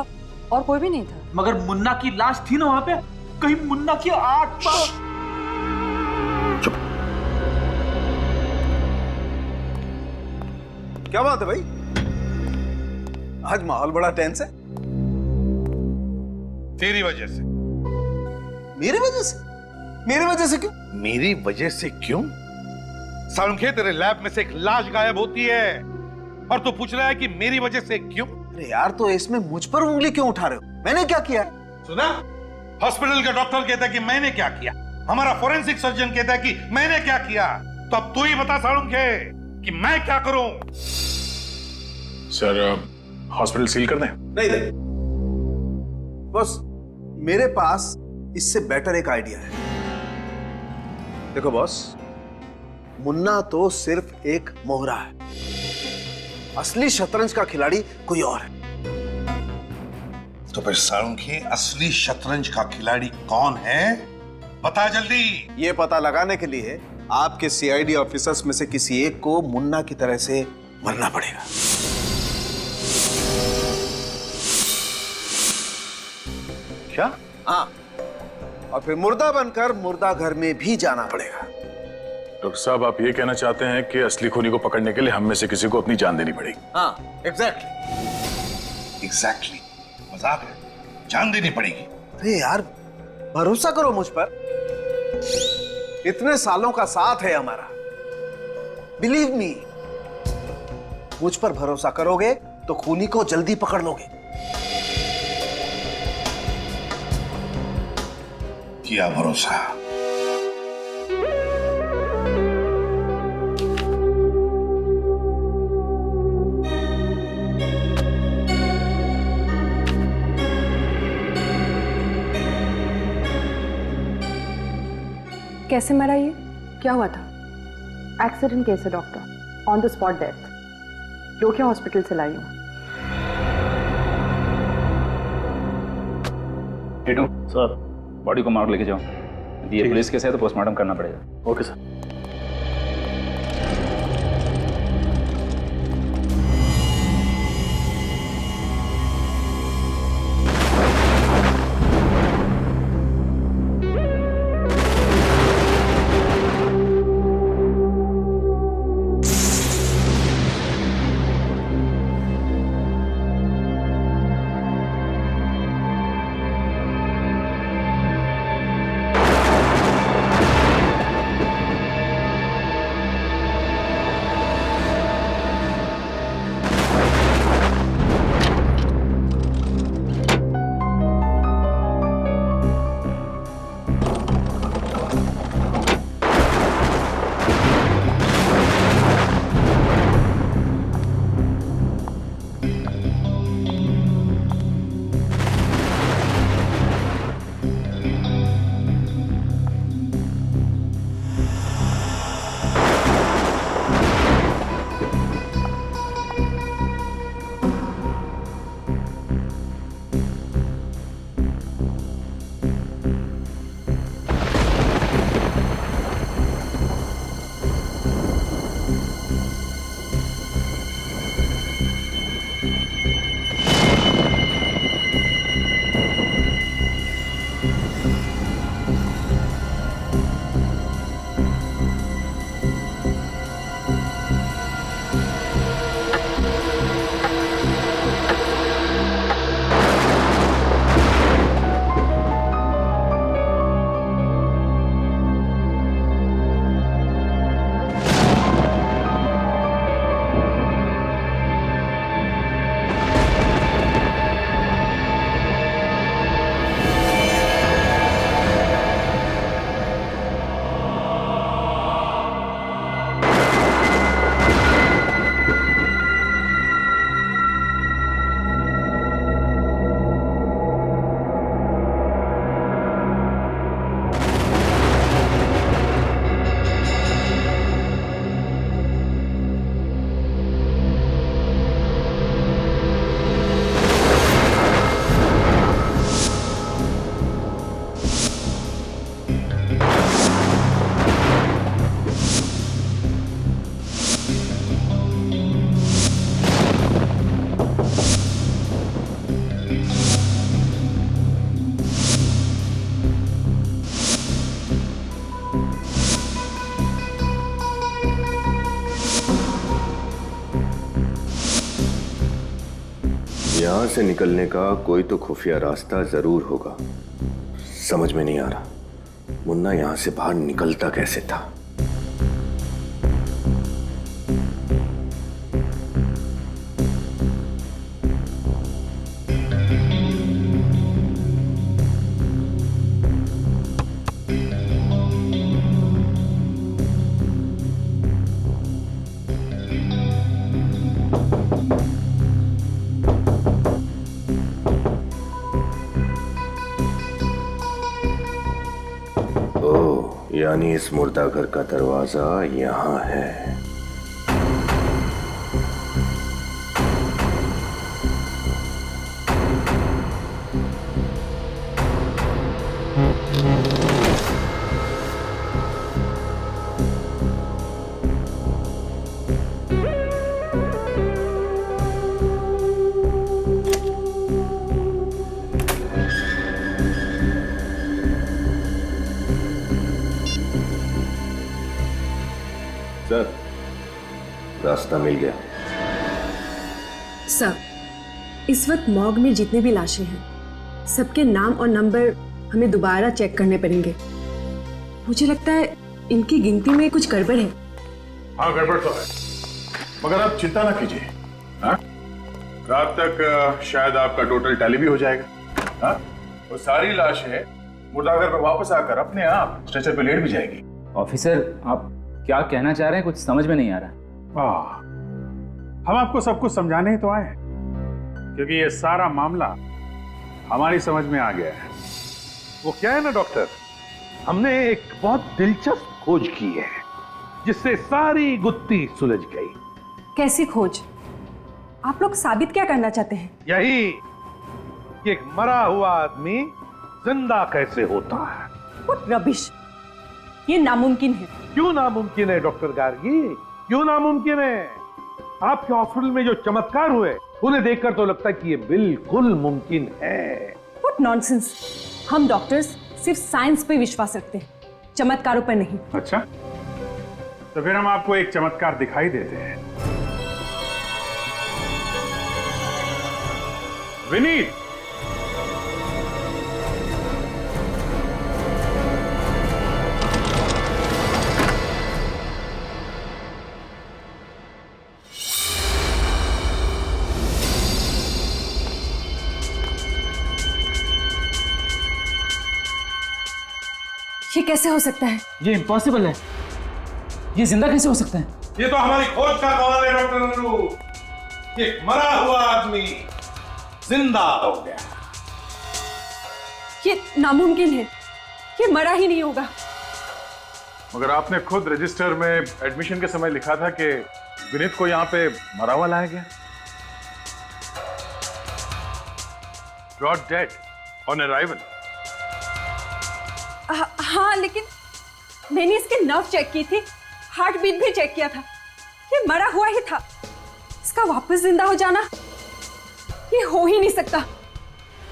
और कोई भी नहीं था। मगर मुन्ना की लाश थी ना वहां पे, कहीं मुन्ना की आत्मा। क्या बात है भाई, आज माहौल बड़ा टेंस है। तेरी वजह से। मेरी वजह से? मेरी वजह से क्यों? मेरी वजह से क्यों? सालुंखे, तेरे लैब में से एक लाश गायब होती है और तू पूछ रहा है कि मेरी वजह से क्यों? अरे यार, तो इसमें मुझ पर उंगली क्यों उठा रहे हो? मैंने क्या किया? सुना? हॉस्पिटल का डॉक्टर कहता है कि मैंने क्या किया, हमारा फोरेंसिक सर्जन कहता है कि मैंने क्या किया, तो अब तू ही बता सालुंखे कि मैं क्या करूं? सर, हॉस्पिटल सील कर दें? नहीं, बस मेरे पास इससे बेटर एक आइडिया है। देखो बॉस, मुन्ना तो सिर्फ एक मोहरा है, असली शतरंज का खिलाड़ी कोई और है। तो फिर सालुंखे, असली शतरंज का खिलाड़ी कौन है? बता जल्दी। ये पता लगाने के लिए आपके सीआईडी ऑफिसर्स में से किसी एक को मुन्ना की तरह से मरना पड़ेगा। क्या? हाँ, और फिर मुर्दा बनकर मुर्दा घर में भी जाना पड़ेगा। डॉक्टर साहब, आप ये कहना चाहते हैं कि असली खूनी को पकड़ने के लिए हम में से किसी को अपनी जान देनी पड़ेगी? हाँ, एग्जैक्टली। मजाक है, जान देनी पड़ेगी। अरे यार, भरोसा करो मुझ पर, इतने सालों का साथ है हमारा। बिलीव मी, मुझ पर भरोसा करोगे तो खूनी को जल्दी पकड़ लोगे। किया भरोसा। कैसे मरा ये? क्या हुआ था? एक्सीडेंट केस है doctor, on the spot death. रोकिया हॉस्पिटल से लाई हूँ। टीटू सर, बॉडी को मार्ग लेके जाओ। ये पुलिस केस है तो पोस्टमार्टम करना पड़ेगा। Okay sir. यहां से निकलने का कोई तो खुफिया रास्ता जरूर होगा। समझ में नहीं आ रहा मुन्ना यहां से बाहर निकलता कैसे था। यानी इस मुर्दा घर का दरवाजा यहां है। सर, रास्ता मिल गया। सर, इस वक्त मॉर्ग में जितने भी लाशें हैं, सबके नाम और नंबर हमें दोबारा चेक करने पड़ेंगे। मुझे लगता है इनकी गिनती में कुछ गड़बड़ है। हाँ, गड़बड़ तो है, मगर आप चिंता ना कीजिए। हाँ, रात तक शायद आपका टोटल टैली भी हो जाएगा। हाँ, वो सारी लाशें मुर्दाघर पे वापस आकर अपने आप स्ट्रेचर पे लेट भी जाएगी। ऑफिसर, आप क्या कहना चाह रहे हैं? कुछ समझ में नहीं आ रहा। हम आपको सब कुछ समझाने ही तो आए हैं, क्योंकि ये सारा मामला हमारी समझ में आ गया है। वो क्या है ना डॉक्टर, हमने एक बहुत दिलचस्प खोज की है जिससे सारी गुत्थी सुलझ गई। कैसी खोज? आप लोग साबित क्या करना चाहते हैं? यही कि एक मरा हुआ आदमी जिंदा कैसे होता है। What rubbish! ये नामुमकिन है। क्यों नामुमकिन है डॉक्टर गार्गी, क्यों नामुमकिन है? आपके हॉस्पिटल में जो चमत्कार हुए उन्हें देखकर तो लगता है कि ये बिल्कुल मुमकिन है। What nonsense! हम डॉक्टर्स सिर्फ साइंस पे विश्वास रखते हैं, चमत्कारों पर नहीं। अच्छा, तो फिर हम आपको एक चमत्कार दिखाई देते हैं। विनीत, ये कैसे हो सकता है? ये इम्पॉसिबल है। ये जिंदा कैसे हो सकता है? ये तो हमारी खोज का कमाल है डॉक्टर नन्नू। एक मरा हुआ आदमी जिंदा हो गया। ये नामुमकिन है, ये मरा ही नहीं होगा। मगर आपने खुद रजिस्टर में एडमिशन के समय लिखा था कि विनीत को यहाँ पे मरा हुआ लाया गया। Brought dead on arrival. हाँ, लेकिन मैंने इसके नर्व चेक की थी, हार्ट बीट भी चेक किया था, ये मरा हुआ ही था। इसका वापस जिंदा हो जाना ये हो ही नहीं सकता।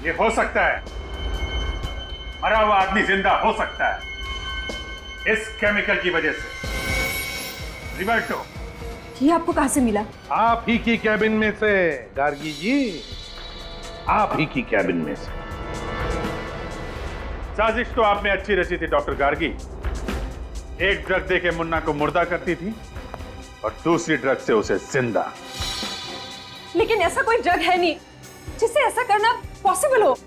ये हो सकता है, मरा हुआ आदमी जिंदा हो सकता है इस केमिकल की वजह से। रिवर्टो, ये आपको कहां से मिला? आप ही की कैबिन में से गार्गी जी, आप ही की कैबिन में से। साजिश तो आपने अच्छी रची थी डॉक्टर गार्गी। एक ड्रग देके मुन्ना को मुर्दा करती थी और दूसरी ड्रग से उसे जिंदा। लेकिन ऐसा कोई ड्रग है नहीं जिससे ऐसा करना पॉसिबल हो।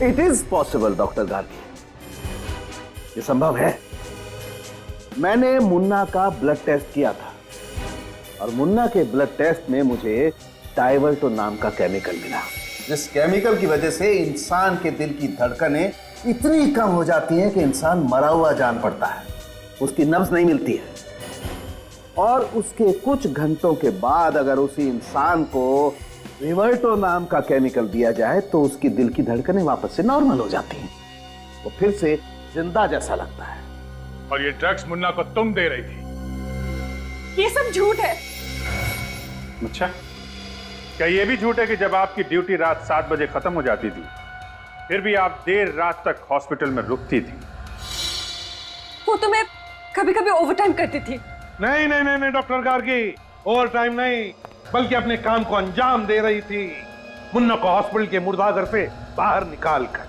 It is possible doctor Gargi, ये संभव है। मैंने मुन्ना का ब्लड टेस्ट किया था और मुन्ना के ब्लड टेस्ट में मुझे डाइवर्टो नाम का केमिकल मिला, जिस केमिकल की वजह से इंसान के दिल की धड़कनें इतनी कम हो जाती हैं कि इंसान मरा हुआ जान पड़ता है, उसकी नब्ज नहीं मिलती है। और उसके कुछ घंटों के बाद अगर उसी इंसान को रिवर्टो नाम का केमिकल दिया जाए तो उसकी दिल की धड़कनें वापस से नॉर्मल हो जाती हैं, वो फिर से जिंदा जैसा लगता है। और ये ड्रग्स मुन्ना को तुम दे रही थी। ये सब झूठ है। अच्छा, क्या ये भी झूठ है कि जब आपकी ड्यूटी रात 7 बजे खत्म हो जाती थी फिर भी आप देर रात तक हॉस्पिटल में रुकती थी? वो तो मैं कभी कभी ओवरटाइम करती थी। नहीं नहीं नहीं नहीं डॉक्टर गार्गी, ओवर टाइम नहीं, बल्कि अपने काम को अंजाम दे रही थी, मुन्ना को हॉस्पिटल के मुर्दाघर से बाहर निकाल कर।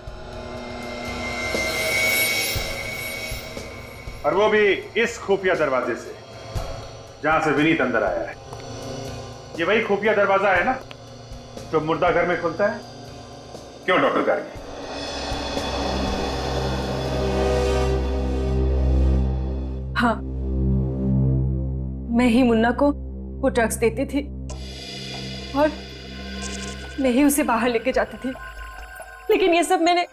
और वो भी इस खुफिया दरवाजे से जहां से विनीत अंदर आया है। ये वही खुफिया दरवाजा है ना जो मुर्दाघर में खुलता है? क्यों डॉक्टर गार्गी? हाँ, मैं ही मुन्ना को वो ड्रग्स देती थी और मैं ही उसे बाहर लेके जाती थी। लेकिन ये सब मैंने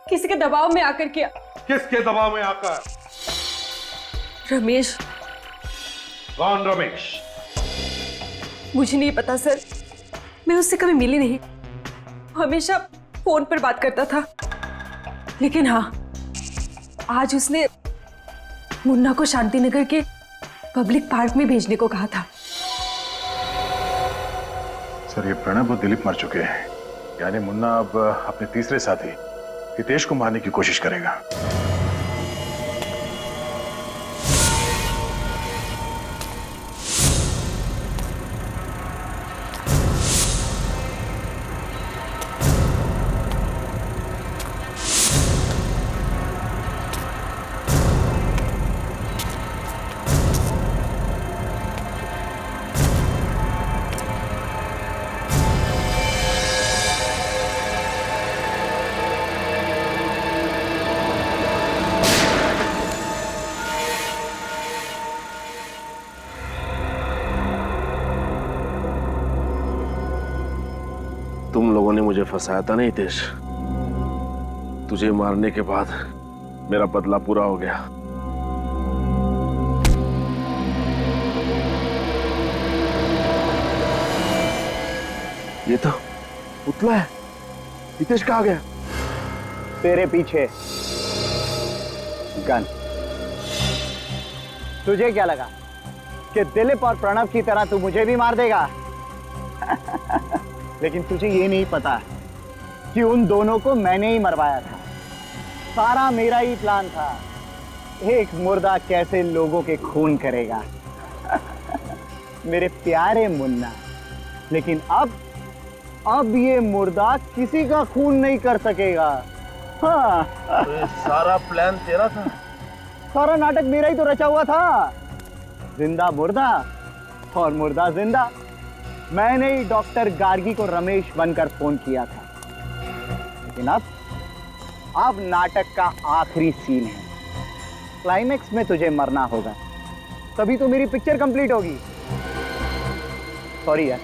किसी के दबाव में आकर किया। किसके दबाव में आकर? रमेश। कौन रमेश? मुझे नहीं पता सर, मैं उससे कभी मिली नहीं, हमेशा फोन पर बात करता था। लेकिन हाँ, आज उसने मुन्ना को शांतिनगर के पब्लिक पार्क में भेजने को कहा था। सर, ये प्रणब और दिलीप मर चुके हैं, यानी मुन्ना अब अपने तीसरे साथी हितेश को मारने की कोशिश करेगा। तुम लोगों ने मुझे फंसाया था नहीं हितेश? तुझे मारने के बाद मेरा बदला पूरा हो गया। ये तो पुतला है। हितेश कहाँ गया? तेरे पीछे गन। तुझे क्या लगा कि दिलीप और प्रणव की तरह तू मुझे भी मार देगा? लेकिन तुझे ये नहीं पता कि उन दोनों को मैंने ही मरवाया था। सारा मेरा ही प्लान था। एक मुर्दा कैसे लोगों के खून करेगा। मेरे प्यारे मुन्ना, लेकिन अब ये मुर्दा किसी का खून नहीं कर सकेगा। हाँ। तो सारा प्लान तेरा था? सारा नाटक मेरा ही तो रचा हुआ था। जिंदा मुर्दा और मुर्दा जिंदा। मैंने ही डॉक्टर गार्गी को रमेश बनकर फोन किया था। लेकिन अब नाटक का आखिरी सीन है। क्लाइमेक्स में तुझे मरना होगा, तभी तो मेरी पिक्चर कंप्लीट होगी। सॉरी यार।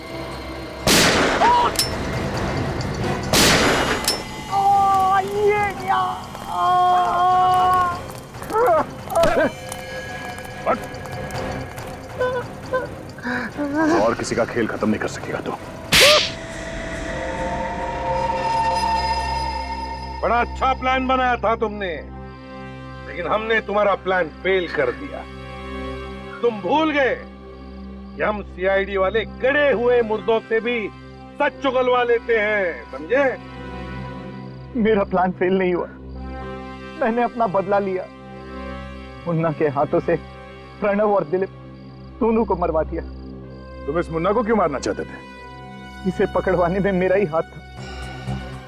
और किसी का खेल खत्म नहीं कर सकेगा तू। बड़ा अच्छा प्लान बनाया था तुमने, लेकिन हमने तुम्हारा प्लान फेल कर दिया। तुम भूल गए कि हम सीआईडी वाले गड़े हुए मुर्दों से भी सच चुगलवा लेते हैं, समझे? मेरा प्लान फेल नहीं हुआ, मैंने अपना बदला लिया। मुन्ना के हाथों से प्रणव और दिलीप दोनों को मरवा दिया। तुम इस मुन्ना को क्यों मारना चाहते थे? इसे पकड़वाने में मेरा ही हाथ था।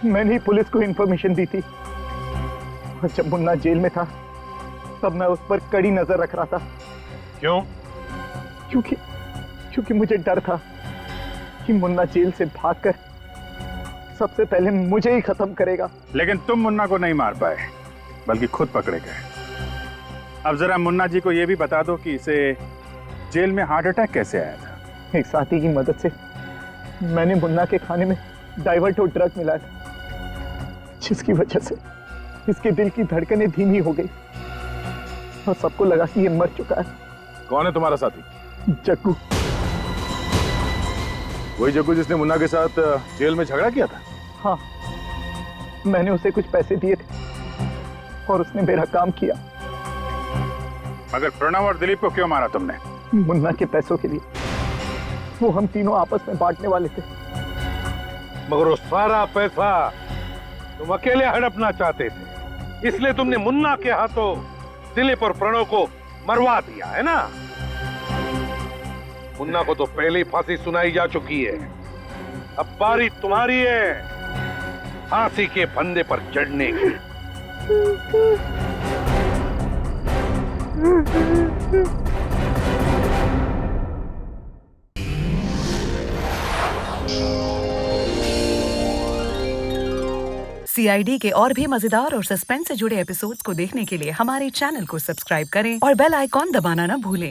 मैंने ही पुलिस को इंफॉर्मेशन दी थी, और जब मुन्ना जेल में था तब मैं उस पर कड़ी नजर रख रहा था। क्यों? क्योंकि मुझे डर था कि मुन्ना जेल से भागकर सबसे पहले मुझे ही खत्म करेगा। लेकिन तुम मुन्ना को नहीं मार पाए, बल्कि खुद पकड़े गए। अब जरा मुन्ना जी को यह भी बता दो कि इसे जेल में हार्ट अटैक कैसे आया था? एक साथी की मदद से मैंने मुन्ना के खाने में डाइवर्टो ड्रग मिलाया था, जिसकी वजह से इसके दिल की धड़कनें धीमी हो गई और सबको लगा कि ये मर चुका है। कौन है तुम्हारा साथी? जग्गू। वही जग्गू जिसने मुन्ना के साथ जेल में झगड़ा किया था? हाँ, मैंने उसे कुछ पैसे दिए थे और उसने मेरा काम किया। मगर प्रणव और दिलीप को क्यों मारा तुमने? मुन्ना के पैसों के लिए। वो हम तीनों आपस में बांटने वाले थे। मगर वो सारा पैसा तुम अकेले हड़पना चाहते थे, इसलिए तुमने मुन्ना के हाथों दिलीप और प्रणव को मरवा दिया, है ना? मुन्ना को तो पहले ही फांसी सुनाई जा चुकी है, अब बारी तुम्हारी है फांसी के फंदे पर चढ़ने की। सीआईडी के और भी मजेदार और सस्पेंस से जुड़े एपिसोड्स को देखने के लिए हमारे चैनल को सब्सक्राइब करें और बेल आइकॉन दबाना ना भूलें।